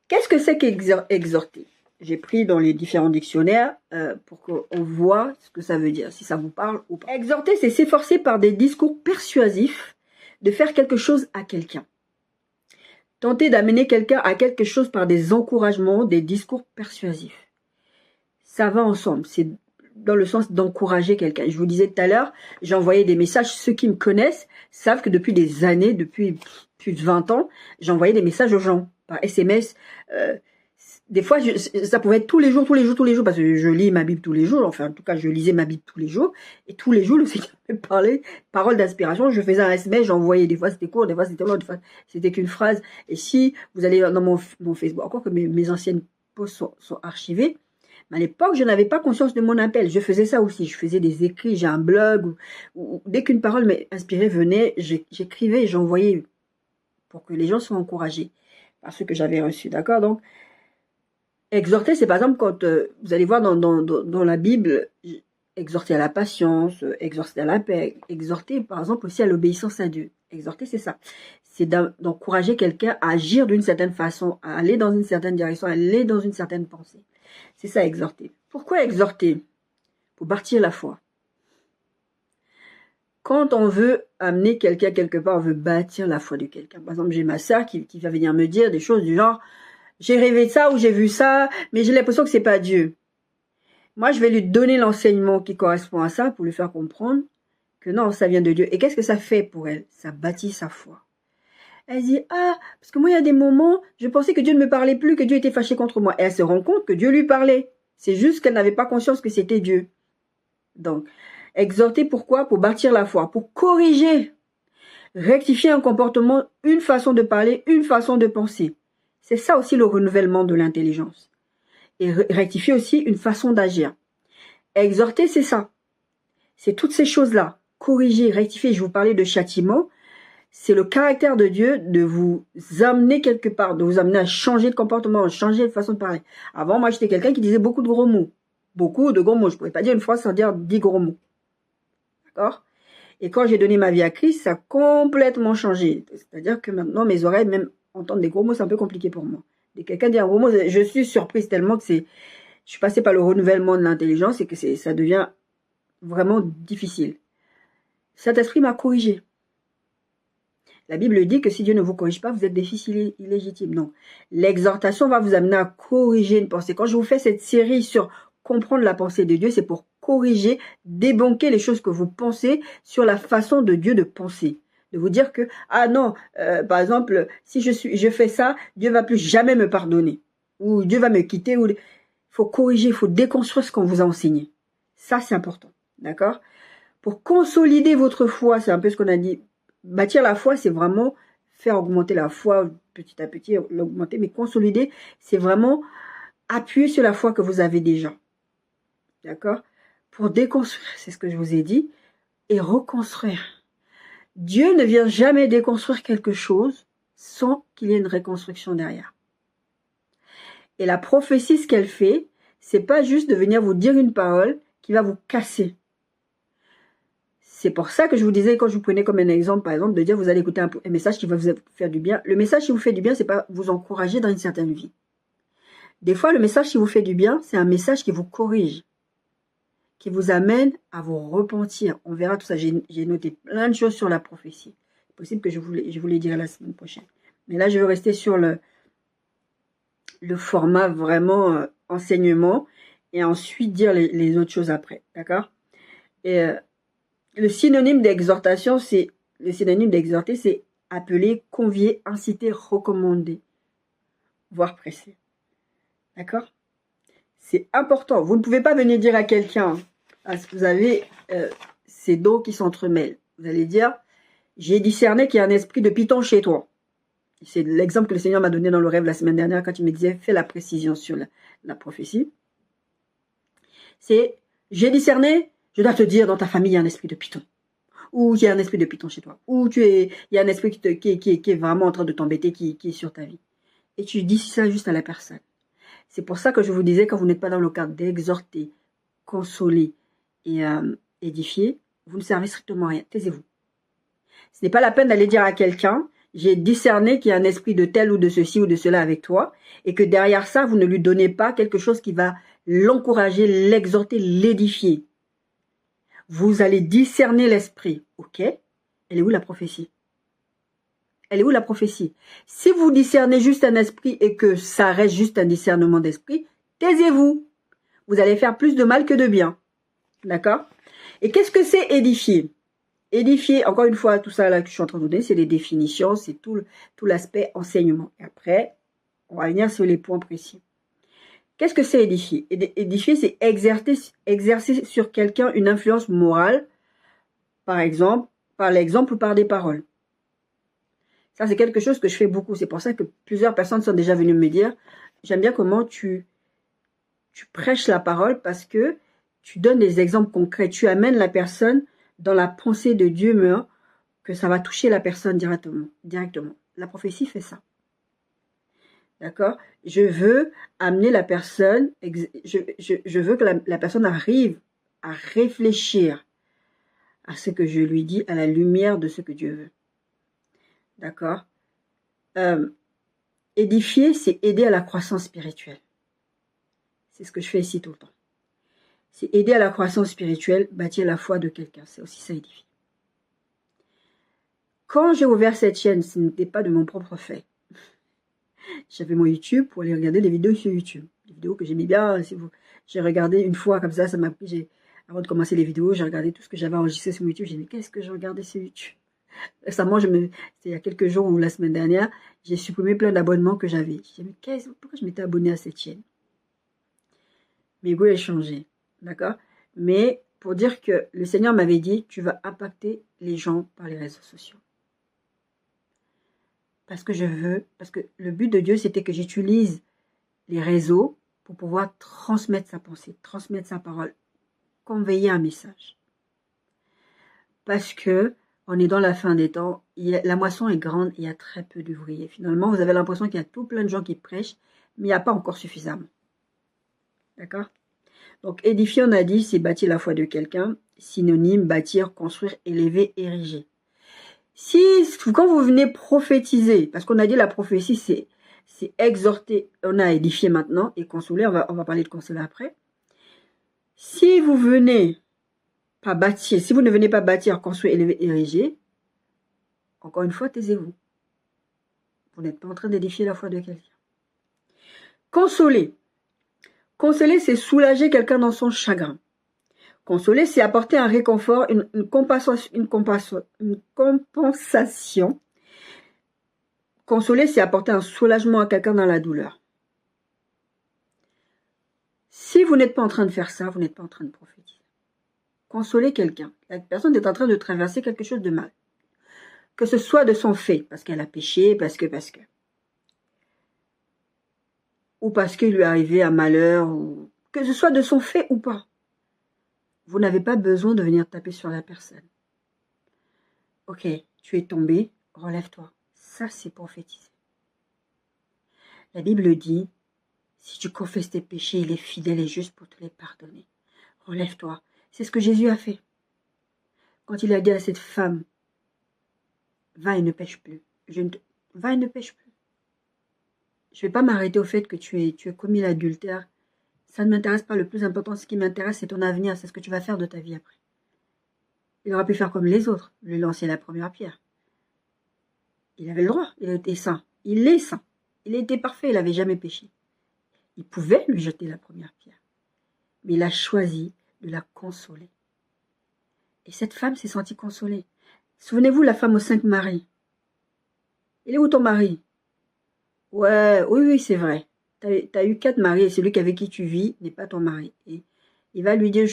S1: Qu'est-ce que c'est qu'exhorter? J'ai pris dans les différents dictionnaires pour qu'on voit ce que ça veut dire, si ça vous parle ou pas. Exhorter, c'est s'efforcer par des discours persuasifs de faire quelque chose à quelqu'un. Tenter d'amener quelqu'un à quelque chose par des encouragements, des discours persuasifs. Ça va ensemble, c'est dans le sens d'encourager quelqu'un. Je vous disais tout à l'heure, j'ai envoyé des messages. Ceux qui me connaissent savent que depuis des années, depuis plus de 20 ans, j'envoyais des messages aux gens par SMS. Des fois, ça pouvait être tous les jours, parce que je lis ma Bible tous les jours. Enfin, en tout cas, je lisais ma Bible tous les jours. Et tous les jours, le Seigneur me parlait, parole d'inspiration. Je faisais un SMS, j'envoyais. Des fois, c'était court, des fois, c'était long, des fois, c'était qu'une phrase. Et si vous allez dans mon Facebook, encore que mes anciennes posts sont archivées, mais à l'époque, je n'avais pas conscience de mon appel. Je faisais ça aussi. Je faisais des écrits, j'ai un blog. Où dès qu'une parole inspirée venait, j'écrivais et j'envoyais pour que les gens soient encouragés par ce que j'avais reçu. D'accord? Donc, exhorter, c'est par exemple quand vous allez voir dans la Bible, exhorter à la patience, exhorter à la paix, exhorter par exemple aussi à l'obéissance à Dieu. Exhorter, c'est ça. C'est d'encourager quelqu'un à agir d'une certaine façon, à aller dans une certaine direction, à aller dans une certaine pensée. C'est ça, exhorter. Pourquoi exhorter? Pour bâtir la foi. Quand on veut amener quelqu'un quelque part, on veut bâtir la foi de quelqu'un. Par exemple, j'ai ma sœur qui va venir me dire des choses du genre, j'ai rêvé de ça ou j'ai vu ça, mais j'ai l'impression que c'est pas Dieu. Moi, je vais lui donner l'enseignement qui correspond à ça pour lui faire comprendre que non, ça vient de Dieu. Et qu'est-ce que ça fait pour elle? Ça bâtit sa foi. Elle dit, ah, parce que moi, il y a des moments, je pensais que Dieu ne me parlait plus, que Dieu était fâché contre moi. Et elle se rend compte que Dieu lui parlait. C'est juste qu'elle n'avait pas conscience que c'était Dieu. Donc, exhorter pourquoi? Pour bâtir la foi, pour corriger, rectifier un comportement, une façon de parler, une façon de penser. C'est ça aussi le renouvellement de l'intelligence. Et rectifier aussi une façon d'agir. Exhorter, c'est ça. C'est toutes ces choses-là. Corriger, rectifier, je vous parlais de châtiment. C'est le caractère de Dieu de vous amener quelque part, de vous amener à changer de comportement, à changer de façon de parler. Avant, moi, j'étais quelqu'un qui disait beaucoup de gros mots. Beaucoup de gros mots. Je ne pourrais pas dire une phrase sans dire 10 gros mots. D'accord? Et quand j'ai donné ma vie à Christ, ça a complètement changé. C'est-à-dire que maintenant, mes oreilles, même entendre des gros mots, c'est un peu compliqué pour moi. Dès que quelqu'un dit un gros mot, je suis surprise tellement que je suis passée par le renouvellement de l'intelligence et que ça devient vraiment difficile. Saint-Esprit m'a corrigé. La Bible dit que si Dieu ne vous corrige pas, vous êtes des fils illégitimes. Donc, l'exhortation va vous amener à corriger une pensée. Quand je vous fais cette série sur comprendre la pensée de Dieu, c'est pour corriger, débunker les choses que vous pensez sur la façon de Dieu de penser. De vous dire que, ah non, par exemple, si je fais ça, Dieu va plus jamais me pardonner. Ou Dieu va me quitter. Il faut corriger, il faut déconstruire ce qu'on vous a enseigné. Ça, c'est important. D'accord? Pour consolider votre foi, c'est un peu ce qu'on a dit. Bâtir la foi, c'est vraiment faire augmenter la foi petit à petit, l'augmenter, mais consolider, c'est vraiment appuyer sur la foi que vous avez déjà. D'accord? Pour déconstruire, c'est ce que je vous ai dit, et reconstruire. Dieu ne vient jamais déconstruire quelque chose sans qu'il y ait une reconstruction derrière. Et la prophétie, ce qu'elle fait, c'est pas juste de venir vous dire une parole qui va vous casser. C'est pour ça que je vous disais, quand je vous prenais comme un exemple, par exemple, de dire vous allez écouter un message qui va vous faire du bien. Le message qui vous fait du bien, c'est pas vous encourager dans une certaine vie. Des fois, le message qui vous fait du bien, c'est un message qui vous corrige, qui vous amène à vous repentir. On verra tout ça. J'ai noté plein de choses sur la prophétie. C'est possible que je vous les dirai la semaine prochaine. Mais là, je vais rester sur le format vraiment enseignement et ensuite dire les autres choses après. D'accord? Et le synonyme d'exhortation, d'exhorter, c'est appeler, convier, inciter, recommander, voire presser. D'accord? C'est important. Vous ne pouvez pas venir dire à quelqu'un, Parce que vous avez ces dons qui s'entremêlent. Vous allez dire, j'ai discerné qu'il y a un esprit de python chez toi. C'est l'exemple que le Seigneur m'a donné dans le rêve la semaine dernière quand il me disait, fais la précision sur la prophétie. C'est, j'ai discerné, je dois te dire, dans ta famille, il y a un esprit de python. Ou il y a un esprit de python chez toi. Ou il y a un esprit qui est vraiment en train de t'embêter, qui est sur ta vie. Et tu dis ça juste à la personne. C'est pour ça que je vous disais, quand vous n'êtes pas dans le cadre d'exhorter, consoler et édifier, vous ne servez strictement à rien. Taisez-vous. Ce n'est pas la peine d'aller dire à quelqu'un, j'ai discerné qu'il y a un esprit de tel ou de ceci ou de cela avec toi, et que derrière ça, vous ne lui donnez pas quelque chose qui va l'encourager, l'exhorter, l'édifier. Vous allez discerner l'esprit. Ok? Elle est où la prophétie? Elle est où la prophétie? Si vous discernez juste un esprit et que ça reste juste un discernement d'esprit, taisez-vous. Vous allez faire plus de mal que de bien. D'accord? Et qu'est-ce que c'est édifier? Édifier, encore une fois, tout ça là que je suis en train de vous donner, c'est les définitions, c'est tout l'aspect enseignement. Et après, on va venir sur les points précis. Qu'est-ce que c'est édifier? Édifier, c'est exercer sur quelqu'un une influence morale, par exemple, par l'exemple ou par des paroles. Ça, c'est quelque chose que je fais beaucoup. C'est pour ça que plusieurs personnes sont déjà venues me dire, j'aime bien comment tu prêches la parole parce que tu donnes des exemples concrets. Tu amènes la personne dans la pensée de Dieu, mais que ça va toucher la personne directement. La prophétie fait ça. D'accord? Je veux amener la personne, je veux que la personne arrive à réfléchir à ce que je lui dis à la lumière de ce que Dieu veut. D'accord? Édifier, c'est aider à la croissance spirituelle. C'est ce que je fais ici tout le temps. C'est aider à la croissance spirituelle, bâtir la foi de quelqu'un. C'est aussi ça, édifier. Quand j'ai ouvert cette chaîne, ce n'était pas de mon propre fait. J'avais mon YouTube pour aller regarder des vidéos sur YouTube. Des vidéos que j'aimais bien. J'ai regardé une fois comme ça m'a pris. Avant de commencer les vidéos, j'ai regardé tout ce que j'avais enregistré sur YouTube. J'ai dit, mais qu'est-ce que j'ai regardé sur YouTube? Récemment, c'était il y a quelques jours ou la semaine dernière, j'ai supprimé plein d'abonnements que j'avais. J'ai dit, mais pourquoi je m'étais abonné à cette chaîne? Mes goûts ont changé. D'accord? Mais pour dire que le Seigneur m'avait dit, tu vas impacter les gens par les réseaux sociaux. Parce que le but de Dieu, c'était que j'utilise les réseaux pour pouvoir transmettre sa pensée, transmettre sa parole, conveyer un message. Parce que on est dans la fin des temps, la moisson est grande, il y a très peu d'ouvriers. Finalement, vous avez l'impression qu'il y a tout plein de gens qui prêchent, mais il n'y a pas encore suffisamment. D'accord? Donc, édifier, on a dit, c'est bâtir la foi de quelqu'un. Synonyme, bâtir, construire, élever, ériger. Quand vous venez prophétiser, parce qu'on a dit la prophétie, c'est exhorter, on a édifié maintenant, et consoler, on va parler de consoler après. Si vous venez pas bâtir, si vous ne venez pas bâtir, construire, élever, ériger, encore une fois, taisez-vous. Vous n'êtes pas en train d'édifier la foi de quelqu'un. Consoler. Consoler, c'est soulager quelqu'un dans son chagrin. Consoler, c'est apporter un réconfort, une compensation. Consoler, c'est apporter un soulagement à quelqu'un dans la douleur. Si vous n'êtes pas en train de faire ça, vous n'êtes pas en train de prophétiser. Consoler quelqu'un. La personne est en train de traverser quelque chose de mal. Que ce soit de son fait, parce qu'elle a péché, parce que. Ou parce qu'il lui est arrivé un malheur, ou que ce soit de son fait ou pas. Vous n'avez pas besoin de venir taper sur la personne. Ok, tu es tombé, relève-toi. Ça, c'est prophétiser. La Bible dit, si tu confesses tes péchés, il est fidèle et juste pour te les pardonner. Relève-toi. C'est ce que Jésus a fait. Quand il a dit à cette femme, va et ne pêche plus. Va et ne pêche plus. Je ne vais pas m'arrêter au fait que tu as commis l'adultère. Ça ne m'intéresse pas. Le plus important, ce qui m'intéresse, c'est ton avenir. C'est ce que tu vas faire de ta vie après. Il aurait pu faire comme les autres, lui lancer la première pierre. Il avait le droit. Il était saint. Il est saint. Il était parfait. Il n'avait jamais péché. Il pouvait lui jeter la première pierre. Mais il a choisi de la consoler. Et cette femme s'est sentie consolée. Souvenez-vous, la femme aux 5 maris. Il est où ton mari? Ouais, oui, c'est vrai. T'as eu 4 maris et celui avec qui tu vis n'est pas ton mari. Et il va lui dire,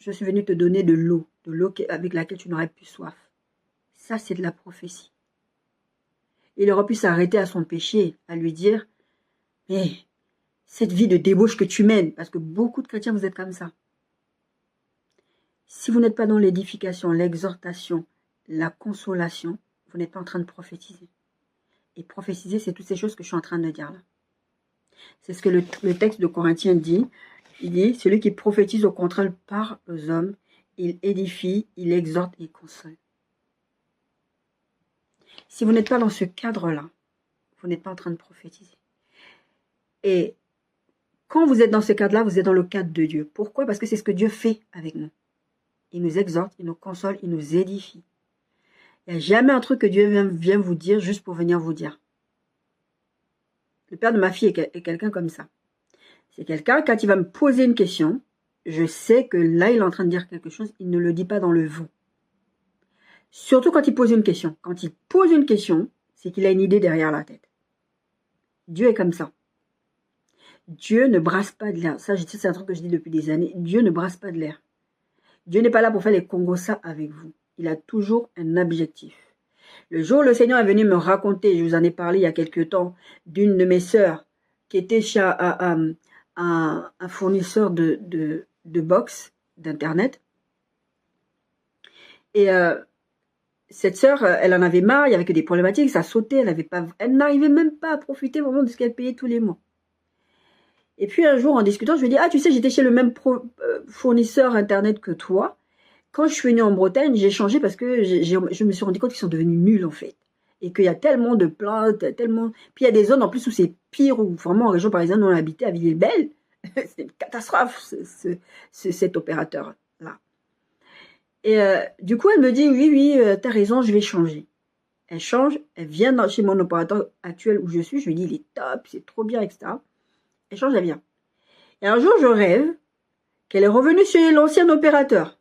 S1: je suis venu te donner de l'eau avec laquelle tu n'aurais plus soif. Ça, c'est de la prophétie. Il aurait pu s'arrêter à son péché, à lui dire, mais cette vie de débauche que tu mènes, parce que beaucoup de chrétiens, vous êtes comme ça. Si vous n'êtes pas dans l'édification, l'exhortation, la consolation, vous n'êtes pas en train de prophétiser. Et prophétiser, c'est toutes ces choses que je suis en train de dire là. C'est ce que le texte de Corinthiens dit. Il dit, celui qui prophétise au contraire parle aux hommes, il édifie, il exhorte et il console. Si vous n'êtes pas dans ce cadre-là, vous n'êtes pas en train de prophétiser. Et quand vous êtes dans ce cadre-là, vous êtes dans le cadre de Dieu. Pourquoi? Parce que c'est ce que Dieu fait avec nous. Il nous exhorte, il nous console, il nous édifie. Il n'y a jamais un truc que Dieu vient vous dire juste pour venir vous dire. Le père de ma fille est quelqu'un comme ça. C'est quelqu'un, quand il va me poser une question, je sais que là, il est en train de dire quelque chose, il ne le dit pas dans le vent. Surtout quand il pose une question. Quand il pose une question, c'est qu'il a une idée derrière la tête. Dieu est comme ça. Dieu ne brasse pas de l'air. Ça, c'est un truc que je dis depuis des années. Dieu ne brasse pas de l'air. Dieu n'est pas là pour faire les congossas avec vous. Il a toujours un objectif. Le jour où le Seigneur est venu me raconter, je vous en ai parlé il y a quelque temps, d'une de mes sœurs qui était chez un fournisseur de box, d'internet. Et cette sœur, elle en avait marre, il y avait que des problématiques, ça sautait, elle n'arrivait même pas à profiter vraiment de ce qu'elle payait tous les mois. Et puis un jour, en discutant, je lui ai dit, ah tu sais, j'étais chez le même fournisseur internet que toi. Quand je suis venue en Bretagne, j'ai changé parce que je me suis rendu compte qu'ils sont devenus nuls en fait. Et qu'il y a tellement de plaintes, tellement... Puis il y a des zones en plus où c'est pire, où vraiment en région parisienne, on habitait à Villiers-le-Bel. C'est une catastrophe, cet opérateur-là. Et du coup, elle me dit, oui, t'as raison, je vais changer. Elle change, elle vient chez mon opérateur actuel où je suis, je lui dis, il est top, c'est trop bien, etc. Elle change, elle vient. Et un jour, je rêve qu'elle est revenue chez l'ancien opérateur.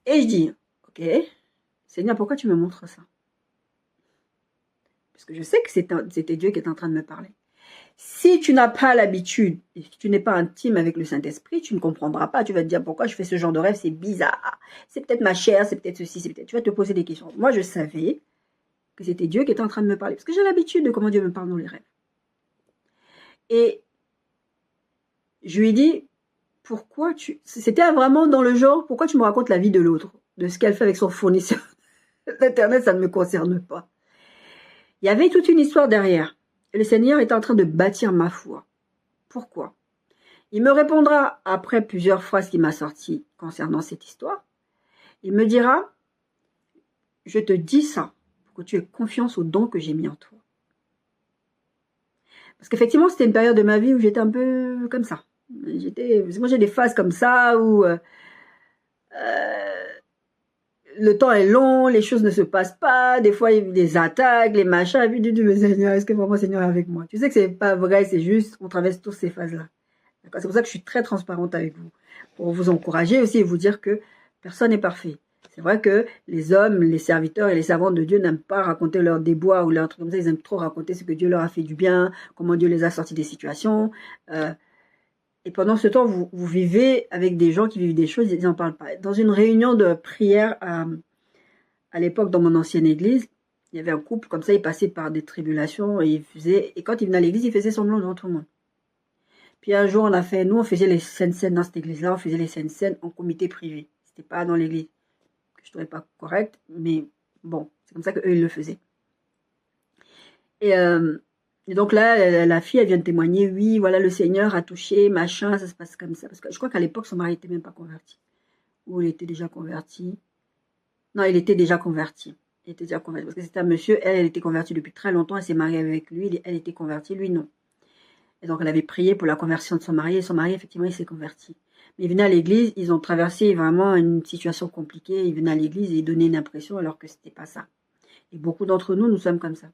S1: Et je dis, ok, Seigneur, pourquoi tu me montres ça? Parce que je sais que c'était Dieu qui est en train de me parler. Si tu n'as pas l'habitude, et si tu n'es pas intime avec le Saint-Esprit, tu ne comprendras pas. Tu vas te dire, pourquoi je fais ce genre de rêve? C'est bizarre. C'est peut-être ma chair, c'est peut-être ceci, c'est peut-être... Tu vas te poser des questions. Moi, je savais que c'était Dieu qui était en train de me parler. Parce que j'ai l'habitude de comment Dieu me parle dans les rêves. Et je lui ai dit, pourquoi tu... C'était vraiment dans le genre, pourquoi tu me racontes la vie de l'autre? De ce qu'elle fait avec son fournisseur d'Internet, ça ne me concerne pas. Il y avait toute une histoire derrière. Et le Seigneur était en train de bâtir ma foi. Pourquoi? Il me répondra après plusieurs phrases qu'il m'a sorties concernant cette histoire. Il me dira, je te dis ça pour que tu aies confiance au don que j'ai mis en toi. Parce qu'effectivement, c'était une période de ma vie où j'étais un peu comme ça. Moi, j'ai des phases comme ça où le temps est long, les choses ne se passent pas, des fois il y a des attaques, les machins, et puis tu dis, mais Seigneur, est-ce que vraiment Seigneur est avec moi? Tu sais que c'est pas vrai, c'est juste, on traverse tous ces phases-là. C'est pour ça que je suis très transparente avec vous, pour vous encourager aussi et vous dire que personne n'est parfait. C'est vrai que les hommes, les serviteurs et les servantes de Dieu n'aiment pas raconter leurs déboires ou leurs trucs comme ça, ils aiment trop raconter ce que Dieu leur a fait du bien, comment Dieu les a sortis des situations. Et pendant ce temps, vous vivez avec des gens qui vivent des choses, ils n'en parlent pas. Dans une réunion de prière à l'époque dans mon ancienne église, il y avait un couple comme ça, ils passaient par des tribulations et quand ils venaient à l'église, ils faisaient semblant devant tout le monde. Puis un jour, on faisait les saintes scènes dans cette église-là, on faisait les saintes scènes en comité privé. C'était pas dans l'église, que je trouvais pas correct, mais bon, c'est comme ça qu'eux, ils le faisaient. Et donc là, la fille, elle vient de témoigner, oui, voilà, le Seigneur a touché, machin, ça se passe comme ça. Parce que je crois qu'à l'époque, son mari n'était même pas converti. Ou il était déjà converti. Non, il était déjà converti. Il était déjà converti. Parce que c'était un monsieur, elle était convertie depuis très longtemps, elle s'est mariée avec lui, elle était convertie, lui non. Et donc elle avait prié pour la conversion de son mari, et son mari, effectivement, il s'est converti. Mais il venait à l'église, ils ont traversé vraiment une situation compliquée, il venait à l'église et il donnait une impression alors que c'était pas ça. Et beaucoup d'entre nous, nous sommes comme ça.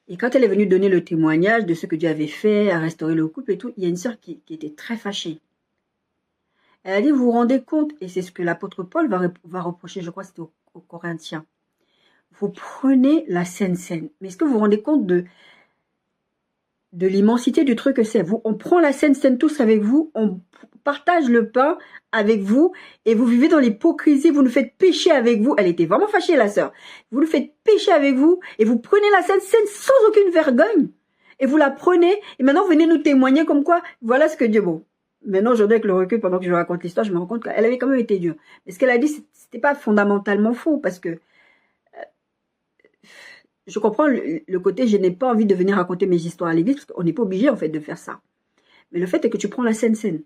S1: Et quand elle est venue donner le témoignage de ce que Dieu avait fait, à restaurer le couple et tout, il y a une sœur qui était très fâchée. Elle a dit, vous vous rendez compte, et c'est ce que l'apôtre Paul va reprocher, je crois que c'était aux Corinthiens. Vous prenez la Sainte Seine. Mais est-ce que vous vous rendez compte de de l'immensité du truc que c'est. On prend la Sainte Seine tous avec vous, on partage le pain avec vous, et vous vivez dans l'hypocrisie, vous nous faites pécher avec vous. Elle était vraiment fâchée, la sœur. Vous nous faites pécher avec vous, et vous prenez la Sainte Seine sans aucune vergogne. Et vous la prenez, et maintenant vous venez nous témoigner comme quoi, voilà ce que Dieu... Bon, maintenant aujourd'hui avec le recul, pendant que je raconte l'histoire, je me rends compte qu'elle avait quand même été dure. Mais ce qu'elle a dit, c'était pas fondamentalement faux, parce que je comprends le côté, je n'ai pas envie de venir raconter mes histoires à l'église, parce qu'on n'est pas obligé en fait de faire ça. Mais le fait est que tu prends la Sainte Seine.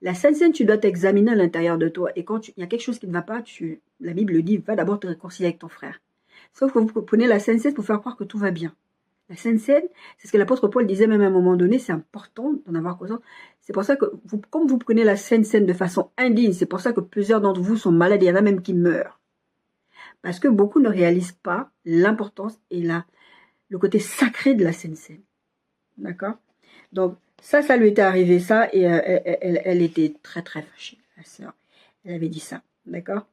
S1: La Sainte Seine, tu dois t'examiner à l'intérieur de toi. Et quand il y a quelque chose qui ne va pas, la Bible dit, va d'abord te réconcilier avec ton frère. Sauf que vous prenez la Sainte Seine pour faire croire que tout va bien. La Sainte Seine, c'est ce que l'apôtre Paul disait même à un moment donné, c'est important d'en avoir conscience. C'est pour ça que, comme vous prenez la Sainte Seine de façon indigne, c'est pour ça que plusieurs d'entre vous sont malades, il y en a même qui meurent. Parce que beaucoup ne réalisent pas l'importance et le côté sacré de la Sainte Seine. D'accord? Donc, ça lui était arrivé, ça, et elle était très, très fâchée, la sœur. Elle avait dit ça, d'accord?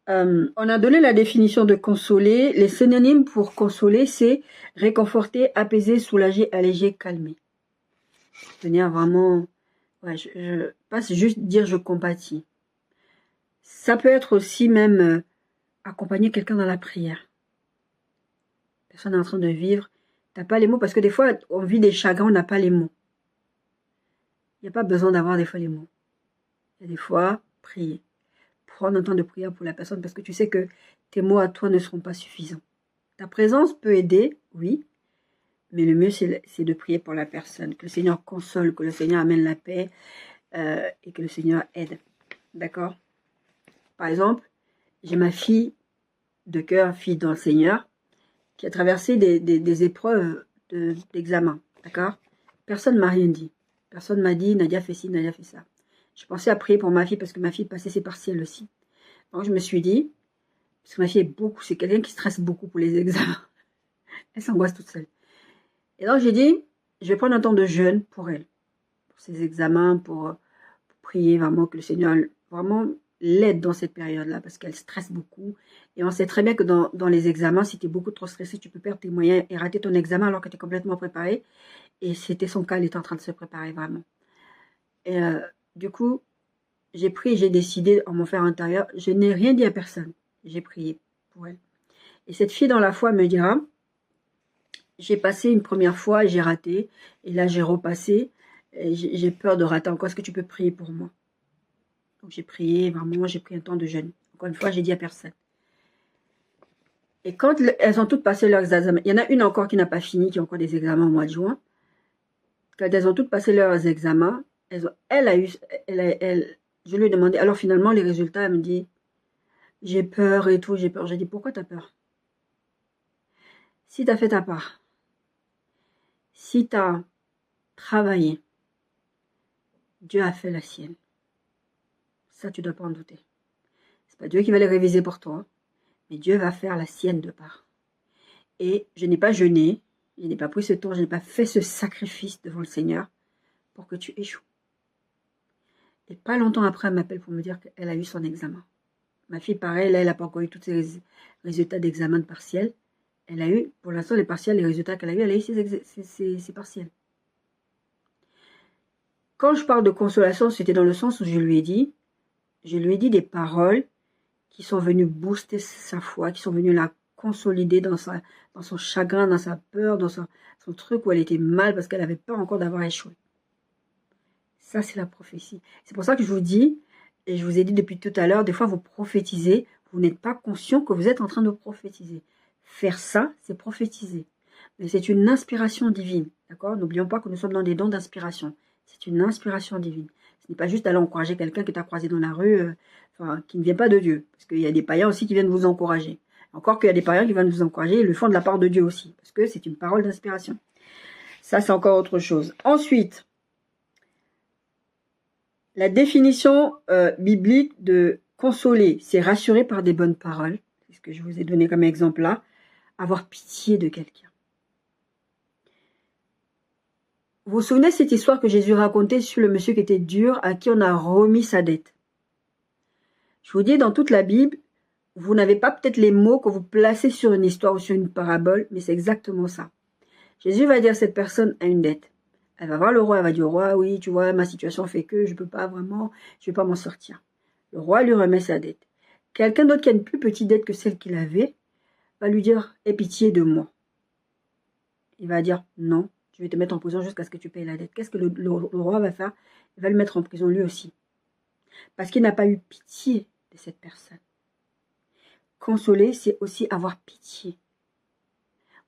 S1: On a donné la définition de consoler. Les synonymes pour consoler, c'est réconforter, apaiser, soulager, alléger, calmer. Tenir vraiment... Ouais, je pas juste dire je compatis. Ça peut être aussi même accompagner quelqu'un dans la prière. La personne est en train de vivre, t'as pas les mots, parce que des fois, on vit des chagrins, on n'a pas les mots. Il n'y a pas besoin d'avoir des fois les mots. Il y a des fois, prier. Prendre un temps de prière pour la personne, parce que tu sais que tes mots à toi ne seront pas suffisants. Ta présence peut aider, oui, mais le mieux, c'est de prier pour la personne. Que le Seigneur console, que le Seigneur amène la paix et que le Seigneur aide. D'accord? Par exemple, j'ai ma fille de cœur, fille dans le Seigneur, qui a traversé des épreuves d'examen. D'accord? Personne ne m'a rien dit. Personne ne m'a dit, Nadia fait ci, Nadia fait ça. Je pensais à prier pour ma fille parce que ma fille passait ses partiels aussi. Donc je me suis dit, parce que ma fille c'est quelqu'un qui stresse beaucoup pour les examens. Elle s'angoisse toute seule. Et donc j'ai dit, je vais prendre un temps de jeûne pour elle, pour ses examens, pour prier vraiment que le Seigneur vraiment l'aide dans cette période-là, parce qu'elle stresse beaucoup. Et on sait très bien que dans les examens, si tu es beaucoup trop stressé, tu peux perdre tes moyens et rater ton examen alors que tu es complètement préparé. Et c'était son cas, elle était en train de se préparer vraiment. Et du coup, j'ai prié, j'ai décidé en mon fer intérieur, je n'ai rien dit à personne. J'ai prié pour elle. Et cette fille dans la foi me dira, j'ai passé une première fois, j'ai raté, et là j'ai repassé, j'ai peur de rater encore, est-ce que tu peux prier pour moi? Donc j'ai prié, vraiment, j'ai pris un temps de jeûne. Encore une fois, j'ai dit à personne. Et quand elles ont toutes passé leurs examens, il y en a une encore qui n'a pas fini, qui a encore des examens au mois de juin. Quand elles ont toutes passé leurs examens, je lui ai demandé, alors finalement les résultats, elle me dit, j'ai peur et tout, j'ai peur. J'ai dit, pourquoi tu as peur? Si tu as fait ta part, si tu as travaillé, Dieu a fait la sienne. Ça, tu ne dois pas en douter. Ce n'est pas Dieu qui va les réviser pour toi, mais Dieu va faire la sienne de part. Et je n'ai pas jeûné, je n'ai pas pris ce temps, je n'ai pas fait ce sacrifice devant le Seigneur pour que tu échoues. Et pas longtemps après, elle m'appelle pour me dire qu'elle a eu son examen. Ma fille, pareil, là, elle n'a pas encore eu tous ses résultats d'examen de partiel. Elle a eu, pour l'instant, les partiels, les résultats qu'elle a eu, elle a eu ses partiels. Quand je parle de consolation, c'était dans le sens où je lui ai dit des paroles qui sont venues booster sa foi, qui sont venues la consolider dans son chagrin, dans sa peur, dans son truc où elle était mal parce qu'elle avait peur encore d'avoir échoué. Ça, c'est la prophétie. C'est pour ça que je vous dis, et je vous ai dit depuis tout à l'heure, des fois vous prophétisez, vous n'êtes pas conscient que vous êtes en train de prophétiser. Faire ça, c'est prophétiser. Mais c'est une inspiration divine, d'accord? N'oublions pas que nous sommes dans des dons d'inspiration. C'est une inspiration divine. Ce n'est pas juste d'aller encourager quelqu'un qui t'a croisé dans la rue, qui ne vient pas de Dieu. Parce qu'il y a des païens aussi qui viennent vous encourager. Encore qu'il y a des païens qui viennent vous encourager, ils le font de la part de Dieu aussi. Parce que c'est une parole d'inspiration. Ça, c'est encore autre chose. Ensuite, la définition biblique de consoler, c'est rassurer par des bonnes paroles. C'est ce que je vous ai donné comme exemple là. Avoir pitié de quelqu'un. Vous vous souvenez de cette histoire que Jésus racontait sur le monsieur qui était dur, à qui on a remis sa dette? Je vous dis, dans toute la Bible, vous n'avez pas peut-être les mots que vous placez sur une histoire ou sur une parabole, mais c'est exactement ça. Jésus va dire cette personne a une dette. Elle va voir le roi, elle va dire au roi, oui, tu vois, ma situation fait que je peux pas vraiment, je vais pas m'en sortir. Le roi lui remet sa dette. Quelqu'un d'autre qui a une plus petite dette que celle qu'il avait va lui dire, aie pitié de moi. Il va dire, non, je vais te mettre en prison jusqu'à ce que tu payes la dette. Qu'est-ce que le roi va faire? Il va le mettre en prison lui aussi. Parce qu'il n'a pas eu pitié de cette personne. Consoler, c'est aussi avoir pitié.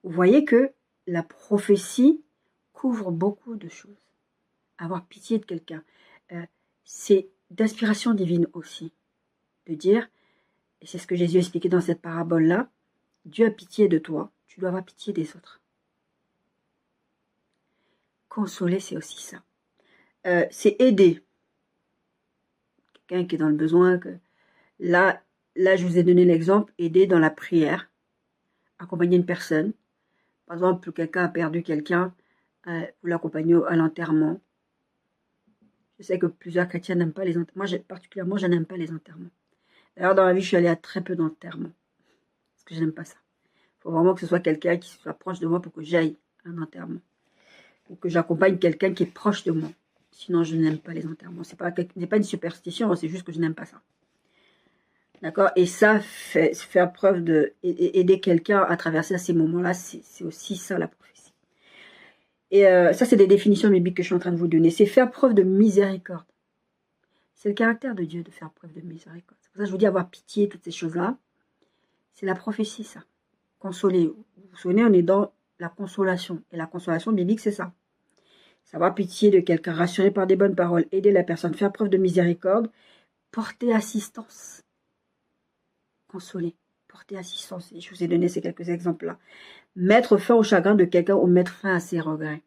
S1: Vous voyez que la prophétie couvre beaucoup de choses. Avoir pitié de quelqu'un, c'est d'inspiration divine aussi. De dire, et c'est ce que Jésus a expliqué dans cette parabole-là, Dieu a pitié de toi, tu dois avoir pitié des autres. Consoler, c'est aussi ça. C'est aider. Quelqu'un qui est dans le besoin. Là, je vous ai donné l'exemple, aider dans la prière, accompagner une personne. Par exemple, quelqu'un a perdu quelqu'un, vous l'accompagnez à l'enterrement. Je sais que plusieurs chrétiens n'aiment pas les enterrements. Moi, particulièrement, je n'aime pas les enterrements. D'ailleurs, dans ma vie, je suis allée à très peu d'enterrements. Parce que je n'aime pas ça. Il faut vraiment que ce soit quelqu'un qui soit proche de moi pour que j'aille à un enterrement. Ou que j'accompagne quelqu'un qui est proche de moi. Sinon, je n'aime pas les enterrements. Ce n'est pas une superstition, c'est juste que je n'aime pas ça. D'accord? Et ça, faire preuve aider quelqu'un à traverser ces moments-là, c'est aussi ça la prophétie. Et ça, c'est des définitions bibliques que je suis en train de vous donner. C'est faire preuve de miséricorde. C'est le caractère de Dieu de faire preuve de miséricorde. C'est pour ça que je vous dis avoir pitié, toutes ces choses-là. C'est la prophétie, ça. Consoler. Vous vous souvenez, on est dans la consolation. Et la consolation biblique, c'est ça. Savoir pitié de quelqu'un, rassurer par des bonnes paroles, aider la personne, faire preuve de miséricorde, porter assistance. Consoler, porter assistance. Et je vous ai donné ces quelques exemples-là. Mettre fin au chagrin de quelqu'un ou mettre fin à ses regrets.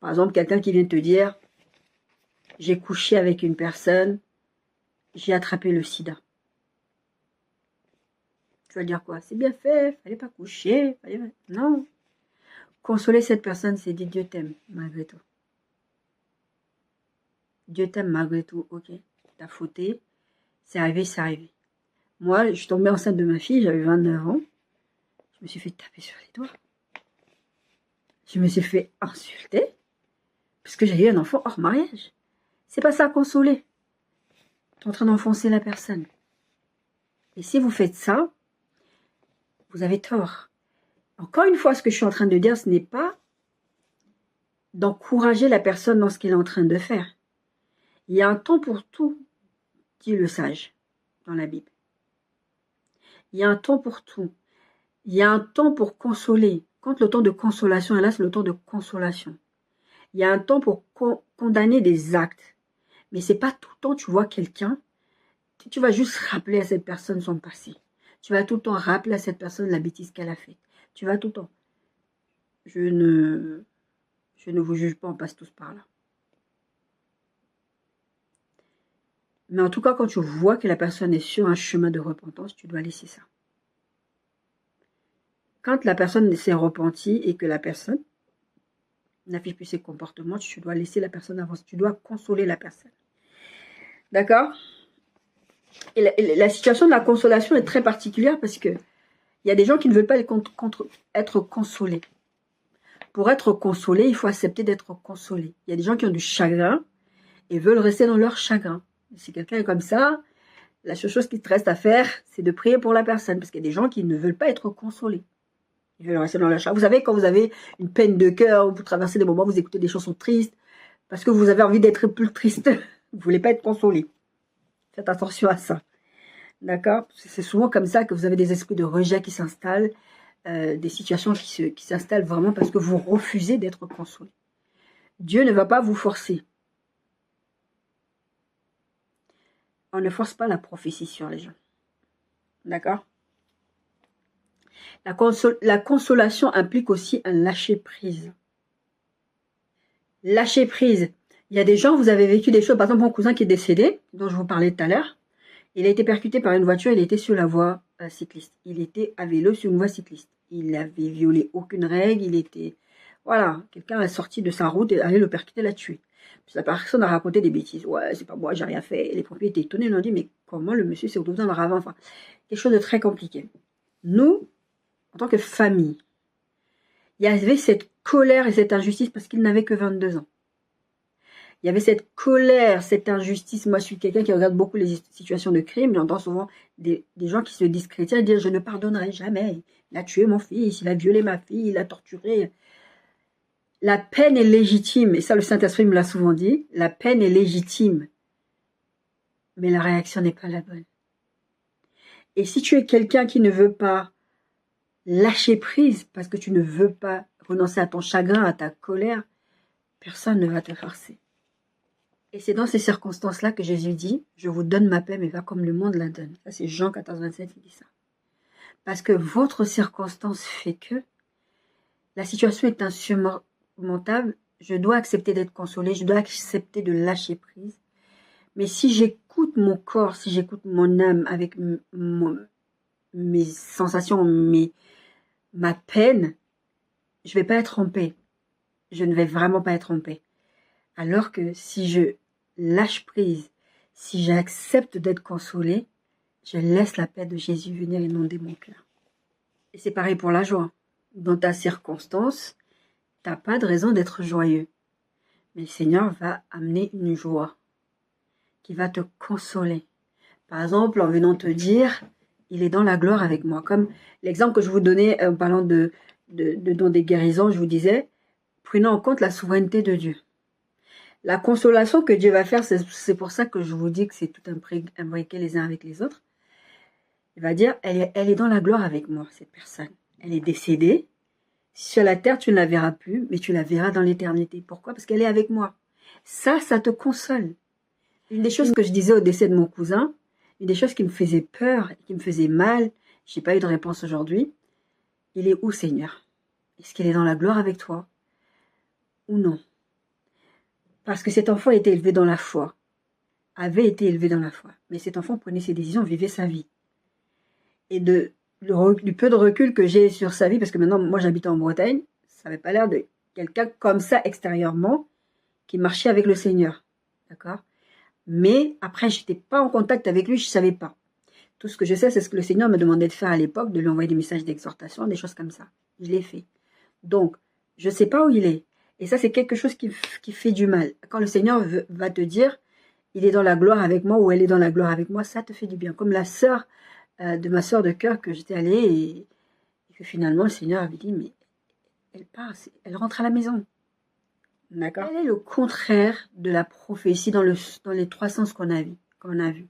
S1: Par exemple, quelqu'un qui vient te dire, j'ai couché avec une personne, j'ai attrapé le sida. Tu vas dire quoi? C'est bien fait, fallait pas coucher, non. Consoler cette personne, c'est dire Dieu t'aime malgré tout. Dieu t'aime malgré tout, ok. T'as fauté, c'est arrivé, c'est arrivé. Moi, je suis tombée enceinte de ma fille, j'avais 29 ans. Je me suis fait taper sur les doigts. Je me suis fait insulter parce que j'ai eu un enfant hors mariage. C'est pas ça consoler. Tu es en train d'enfoncer la personne. Et si vous faites ça, vous avez tort. Encore une fois, ce que je suis en train de dire, ce n'est pas d'encourager la personne dans ce qu'elle est en train de faire. Il y a un temps pour tout, dit le sage dans la Bible. Il y a un temps pour tout. Il y a un temps pour consoler. Quand le temps de consolation est là, c'est le temps de consolation. Il y a un temps pour condamner des actes. Mais c'est pas tout le temps tu vois quelqu'un, tu vas juste rappeler à cette personne son passé. Tu vas tout le temps rappeler à cette personne la bêtise qu'elle a faite. Tu vas tout le temps. Je ne vous juge pas, on passe tous par là. Mais en tout cas, quand tu vois que la personne est sur un chemin de repentance, tu dois laisser ça. Quand la personne s'est repentie et que la personne n'affiche plus ses comportements, tu dois laisser la personne avancer. Tu dois consoler la personne. D'accord? Et la situation de la consolation est très particulière parce que il y a des gens qui ne veulent pas être consolés. Pour être consolé, il faut accepter d'être consolé. Il y a des gens qui ont du chagrin et veulent rester dans leur chagrin. Si quelqu'un est comme ça, la seule chose qui te reste à faire, c'est de prier pour la personne. Parce qu'il y a des gens qui ne veulent pas être consolés. Ils veulent rester dans leur chagrin. Vous savez, quand vous avez une peine de cœur, vous traversez des moments, vous écoutez des chansons tristes, parce que vous avez envie d'être plus triste. Vous ne voulez pas être consolé. Faites attention à ça. D'accord? C'est souvent comme ça que vous avez des esprits de rejet qui s'installent, des situations qui s'installent vraiment parce que vous refusez d'être consolé. Dieu ne va pas vous forcer. On ne force pas la prophétie sur les gens. D'accord? La consolation implique aussi un lâcher-prise. Lâcher-prise. Il y a des gens, vous avez vécu des choses. Par exemple, mon cousin qui est décédé, dont je vous parlais tout à l'heure, il a été percuté par une voiture, il était sur la voie cycliste. Il était à vélo sur une voie cycliste. Il n'avait violé aucune règle, il était... Voilà, quelqu'un est sorti de sa route et allait le percuter, l'a tué. La personne a raconté des bêtises. Ouais, c'est pas moi, j'ai rien fait. Les pompiers étaient étonnés, ils ont dit, mais comment le monsieur s'est retrouvé dans le ravin? Enfin, quelque chose de très compliqué. Nous, en tant que famille, Il y avait cette colère et cette injustice parce qu'il n'avait que 22 ans. Il y avait cette colère, cette injustice. Moi, je suis quelqu'un qui regarde beaucoup les situations de crime. J'entends souvent des gens qui se disent chrétiens et dire « Je ne pardonnerai jamais. Il a tué mon fils, il a violé ma fille, il a torturé. » La peine est légitime. Et ça, le Saint-Esprit me l'a souvent dit. La peine est légitime. Mais la réaction n'est pas la bonne. Et si tu es quelqu'un qui ne veut pas lâcher prise parce que tu ne veux pas renoncer à ton chagrin, à ta colère, personne ne va te forcer. Et c'est dans ces circonstances-là que Jésus dit « Je vous donne ma paix, mais pas comme le monde la donne. » Ça, c'est Jean 14, 27 qui dit ça. Parce que votre circonstance fait que la situation est insurmontable. Je dois accepter d'être consolé. Je dois accepter de lâcher prise. Mais si j'écoute mon corps, si j'écoute mon âme avec mes sensations, ma peine, je ne vais pas être en paix. Je ne vais vraiment pas être en paix. Alors que si je lâche prise, si j'accepte d'être consolé, je laisse la paix de Jésus venir inonder mon cœur. Et c'est pareil pour la joie. Dans ta circonstance, tu n'as pas de raison d'être joyeux. Mais le Seigneur va amener une joie qui va te consoler. Par exemple, en venant te dire, il est dans la gloire avec moi. Comme l'exemple que je vous donnais en parlant de dons des guérisons, je vous disais, prenons en compte la souveraineté de Dieu. La consolation que Dieu va faire, c'est pour ça que je vous dis que c'est tout imbriqué les uns avec les autres. Il va dire, elle est dans la gloire avec moi, cette personne. Elle est décédée. Sur la terre, tu ne la verras plus, mais tu la verras dans l'éternité. Pourquoi? Parce qu'elle est avec moi. Ça te console. Une des choses que je disais au décès de mon cousin, une des choses qui me faisait peur, qui me faisait mal, je n'ai pas eu de réponse aujourd'hui. Il est où, Seigneur? Est-ce qu'il est dans la gloire avec toi? Ou non? Parce que cet enfant était élevé dans la foi, avait été élevé dans la foi. Mais cet enfant prenait ses décisions, vivait sa vie. Et du peu de recul que j'ai sur sa vie, parce que maintenant, moi j'habite en Bretagne, ça n'avait pas l'air de quelqu'un comme ça extérieurement, qui marchait avec le Seigneur. D'accord? Mais après, je n'étais pas en contact avec lui, je ne savais pas. Tout ce que je sais, c'est ce que le Seigneur me demandait de faire à l'époque, de lui envoyer des messages d'exhortation, des choses comme ça. Je l'ai fait. Donc, je ne sais pas où il est. Et ça, c'est quelque chose qui fait du mal. Quand le Seigneur va te dire, il est dans la gloire avec moi ou elle est dans la gloire avec moi, ça te fait du bien. Comme la sœur de ma sœur de cœur que j'étais allée et que finalement le Seigneur avait dit, mais elle part, elle rentre à la maison. D'accord? Quel est le contraire de la prophétie dans les trois sens qu'on a vu?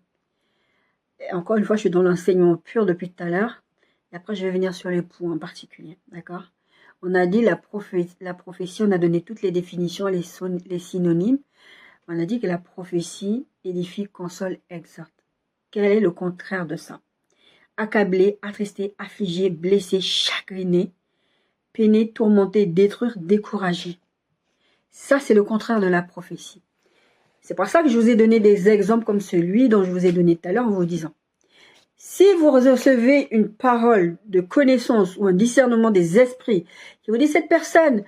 S1: Et encore une fois, je suis dans l'enseignement pur depuis tout à l'heure. Et après, je vais venir sur les points en particulier. D'accord? On a dit la prophétie, on a donné toutes les définitions, les synonymes. On a dit que la prophétie édifie, console, exhorte. Quel est le contraire de ça? Accablé, attristé, affligé, blessé, chagriné, peiné, tourmenté, détruire, découragé. Ça, c'est le contraire de la prophétie. C'est pour ça que je vous ai donné des exemples comme celui dont je vous ai donné tout à l'heure en vous disant, si vous recevez une parole de connaissance ou un discernement des esprits qui vous dit cette personne,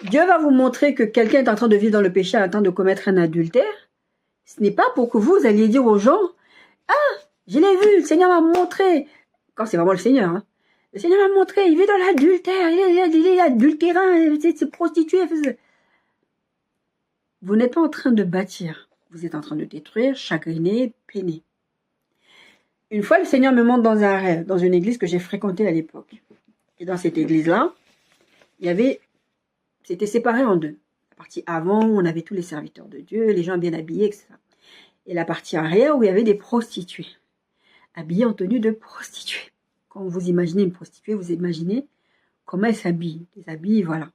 S1: Dieu va vous montrer que quelqu'un est en train de vivre dans le péché, en train de commettre un adultère, ce n'est pas pour que vous alliez dire aux gens, ah, je l'ai vu, le Seigneur m'a montré, quand c'est vraiment le Seigneur, hein. Le Seigneur m'a montré, il vit dans l'adultère, il est adultérin, il s'est prostitué. Vous n'êtes pas en train de bâtir, vous êtes en train de détruire, chagriner, peiner. Une fois, le Seigneur me montre dans un rêve, dans une église que j'ai fréquentée à l'époque. Et dans cette église-là, c'était séparé en deux. La partie avant, où on avait tous les serviteurs de Dieu, les gens bien habillés, etc. Et la partie arrière, où il y avait des prostituées, habillées en tenue de prostituées. Quand vous imaginez une prostituée, vous imaginez comment elle s'habille. Des habits, voilà.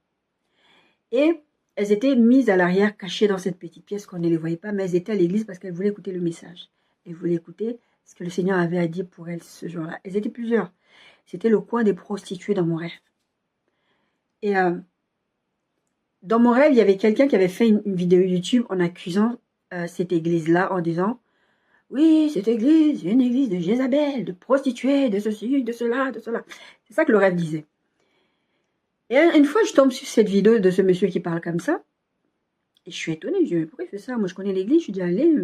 S1: Et elles étaient mises à l'arrière, cachées dans cette petite pièce qu'on ne les voyait pas, mais elles étaient à l'église parce qu'elles voulaient écouter le message. Elles voulaient écouter ce que le Seigneur avait à dire pour elles ce jour-là. Elles étaient plusieurs. C'était le coin des prostituées dans mon rêve. Et dans mon rêve, il y avait quelqu'un qui avait fait une vidéo YouTube en accusant cette église-là, en disant « Oui, cette église, une église de Jézabel, de prostituées, de ceci, de cela, de cela. » C'est ça que le rêve disait. Et une fois, je tombe sur cette vidéo de ce monsieur qui parle comme ça. Et je suis étonnée. Je dis, pourquoi il fait ça? Moi, je connais l'église. Je dis, allez,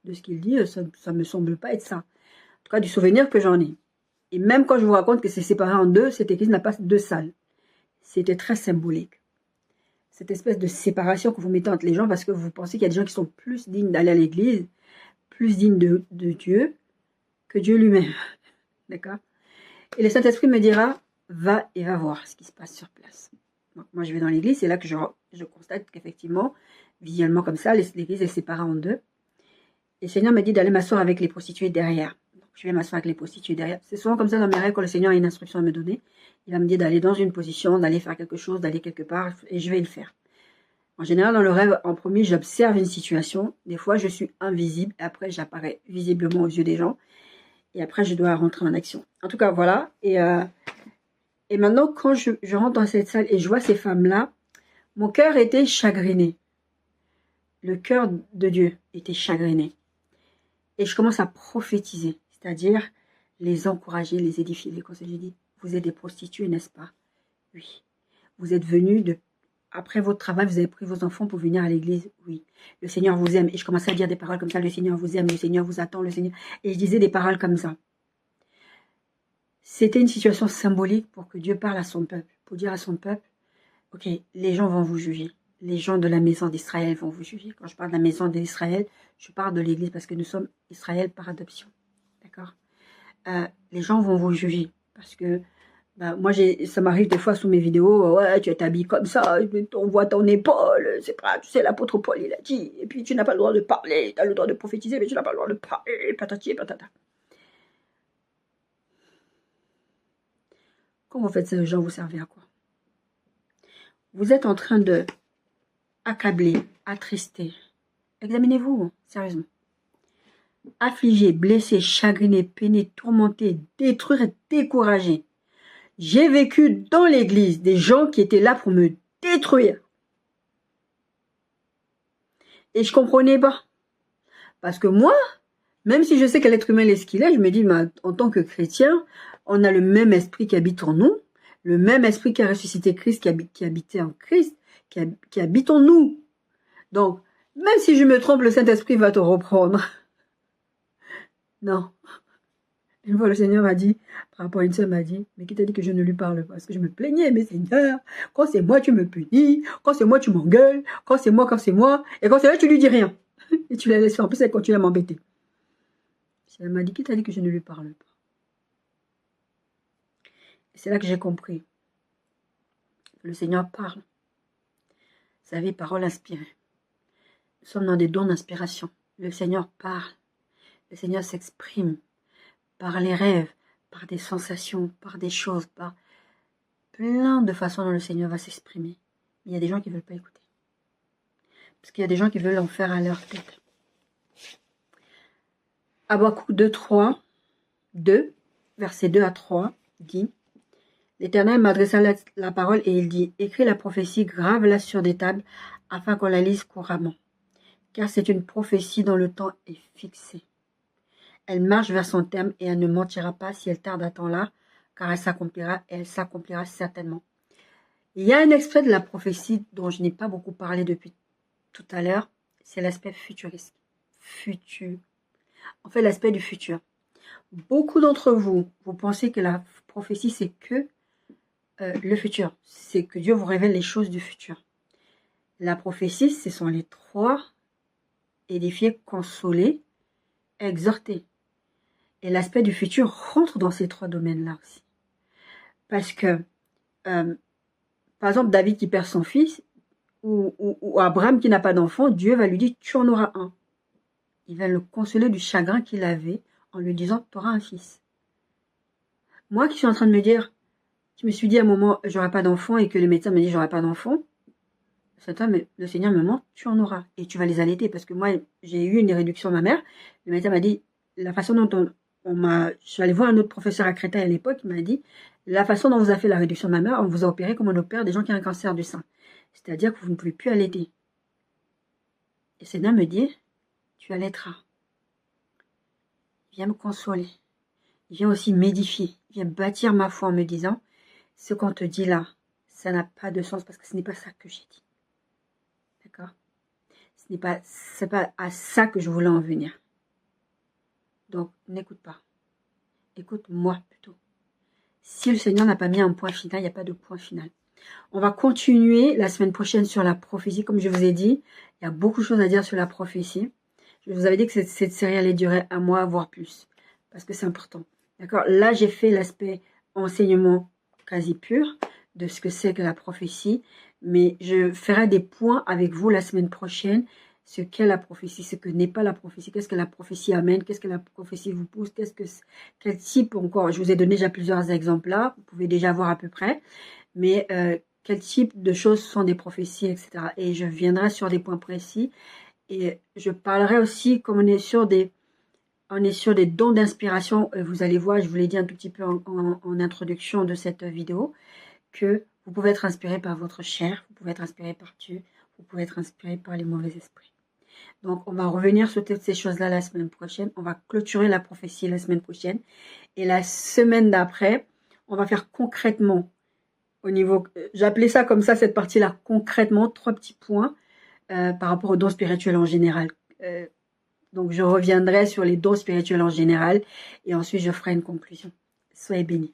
S1: de ce qu'il dit, ça ne me semble pas être ça. En tout cas, du souvenir que j'en ai. Et même quand je vous raconte que c'est séparé en deux, cette église n'a pas deux salles. c'était très symbolique. Cette espèce de séparation que vous mettez entre les gens parce que vous pensez qu'il y a des gens qui sont plus dignes d'aller à l'église, plus dignes de Dieu que Dieu lui-même. D'accord? Et le Saint-Esprit me dira, va et va voir ce qui se passe sur place. Donc, moi, je vais dans l'église, c'est là que je constate qu'effectivement, visuellement comme ça, l'église est séparée en deux. Et le Seigneur me dit d'aller m'asseoir avec les prostituées derrière. Donc, je vais m'asseoir avec les prostituées derrière. C'est souvent comme ça dans mes rêves quand le Seigneur a une instruction à me donner. Il va me dire d'aller dans une position, d'aller faire quelque chose, d'aller quelque part, et je vais le faire. En général, dans le rêve, en premier, j'observe une situation. Des fois, je suis invisible. Et après, j'apparais visiblement aux yeux des gens. Et après, je dois rentrer en action. En tout cas, voilà. Et maintenant, quand je rentre dans cette salle et je vois ces femmes-là, mon cœur était chagriné. Le cœur de Dieu était chagriné. Et je commence à prophétiser, c'est-à-dire les encourager, les édifier, les conseiller. Je dis, vous êtes des prostituées, n'est-ce pas? Oui. Vous êtes venus après votre travail, vous avez pris vos enfants pour venir à l'église? Oui. Le Seigneur vous aime. Et je commençais à dire des paroles comme ça, le Seigneur vous aime, le Seigneur vous attend, le Seigneur... Et je disais des paroles comme ça. C'était une situation symbolique pour que Dieu parle à son peuple, pour dire à son peuple, ok, les gens vont vous juger. Les gens de la maison d'Israël vont vous juger. Quand je parle de la maison d'Israël, je parle de l'église parce que nous sommes Israël par adoption. D'accord? Les gens vont vous juger parce que moi, ça m'arrive des fois sous mes vidéos, ouais, tu es habillé comme ça, on voit ton épaule, c'est pas, tu sais, l'apôtre Paul, il a dit, et puis tu n'as pas le droit de parler, tu as le droit de prophétiser, mais tu n'as pas le droit de parler, patati et patata. Quand vous faites ça, les gens, vous servez à quoi? Vous êtes en train de accabler, attrister. Examinez-vous, sérieusement. Affligé, blessé, chagriné, peiné, tourmenté, détruire et découragé. J'ai vécu dans l'église des gens qui étaient là pour me détruire. Et je comprenais pas. Parce que moi, même si je sais que l'être humain est ce qu'il est, je me dis, mais en tant que chrétien, on a le même esprit qui habite en nous, le même esprit qui a ressuscité Christ, qui habitait en Christ, qui habite en nous. Donc, même si je me trompe, le Saint-Esprit va te reprendre. Non. Une fois, le Seigneur m'a dit, par rapport à une sœur m'a dit, mais qui t'a dit que je ne lui parle pas? Parce que je me plaignais, mais Seigneur, quand c'est moi, tu me punis, quand c'est moi, tu m'engueules, quand c'est moi, et quand c'est là, tu lui dis rien. Et tu la laisses faire. En plus, elle continue à m'embêter. Elle m'a dit, qui t'a dit que je ne lui parle pas? Et c'est là que j'ai compris. Le Seigneur parle. Vous savez, parole inspirée. Nous sommes dans des dons d'inspiration. Le Seigneur parle. Le Seigneur s'exprime par les rêves, par des sensations, par des choses, par plein de façons dont le Seigneur va s'exprimer. Mais il y a des gens qui ne veulent pas écouter. Parce qu'il y a des gens qui veulent en faire à leur tête. Habakkuk 2, versets 2 à 3, dit, l'Éternel m'adressa la parole et il dit, écris la prophétie, grave-la sur des tables, afin qu'on la lise couramment. Car c'est une prophétie dont le temps est fixé. Elle marche vers son terme et elle ne mentira pas si elle tarde à temps là, car elle s'accomplira et elle s'accomplira certainement. Il y a un extrait de la prophétie dont je n'ai pas beaucoup parlé depuis tout à l'heure, c'est l'aspect futuriste. En fait, l'aspect du futur. Beaucoup d'entre vous, vous pensez que la prophétie, c'est que le futur. C'est que Dieu vous révèle les choses du futur. La prophétie, ce sont les trois: édifier, consoler, exhorter. Et l'aspect du futur rentre dans ces trois domaines-là aussi. Parce que, par exemple, David qui perd son fils, ou Abraham qui n'a pas d'enfant, Dieu va lui dire, tu en auras un. Il va le consoler du chagrin qu'il avait en lui disant, tu auras un fils. Moi qui suis en train de me dire, je me suis dit à un moment, j'aurai pas d'enfant, et que le médecin me dit, j'aurai pas d'enfant, le Seigneur me montre, tu en auras, et tu vas les allaiter, parce que moi, j'ai eu une réduction de ma mère. Le médecin m'a dit, la façon dont je suis allée voir un autre professeur à Créteil à l'époque, il m'a dit, la façon dont vous avez fait la réduction de ma mère, on vous a opéré comme on opère des gens qui ont un cancer du sein. C'est-à-dire que vous ne pouvez plus allaiter. Et Seigneur me dit, tu allaiteras. Il vient me consoler. Il vient aussi m'édifier. Il vient bâtir ma foi en me disant, ce qu'on te dit là, ça n'a pas de sens parce que ce n'est pas ça que j'ai dit. D'accord? C'est pas à ça que je voulais en venir. Donc, n'écoute pas. Écoute-moi plutôt. Si le Seigneur n'a pas mis un point final, il n'y a pas de point final. On va continuer la semaine prochaine sur la prophétie. Comme je vous ai dit, il y a beaucoup de choses à dire sur la prophétie. Je vous avais dit que cette série allait durer 1 mois, voire plus, parce que c'est important. D'accord? Là, j'ai fait l'aspect enseignement quasi pur de ce que c'est que la prophétie, mais je ferai des points avec vous la semaine prochaine, ce qu'est la prophétie, ce que n'est pas la prophétie, qu'est-ce que la prophétie amène, qu'est-ce que la prophétie vous pousse, quel type encore, je vous ai donné déjà plusieurs exemples là, vous pouvez déjà voir à peu près, mais quel type de choses sont des prophéties, etc. Et je viendrai sur des points précis, et je parlerai aussi, comme on est sur des dons d'inspiration. Vous allez voir, je vous l'ai dit un tout petit peu en introduction de cette vidéo, que vous pouvez être inspiré par votre chair, vous pouvez être inspiré par Dieu, vous pouvez être inspiré par les mauvais esprits. Donc, on va revenir sur toutes ces choses-là la semaine prochaine. On va clôturer la prophétie la semaine prochaine. Et la semaine d'après, on va faire concrètement, au niveau, j'appelais ça comme ça, cette partie-là, concrètement, 3 petits points par rapport aux dons spirituels en général. Donc, je reviendrai sur les dons spirituels en général et ensuite, je ferai une conclusion. Soyez bénis.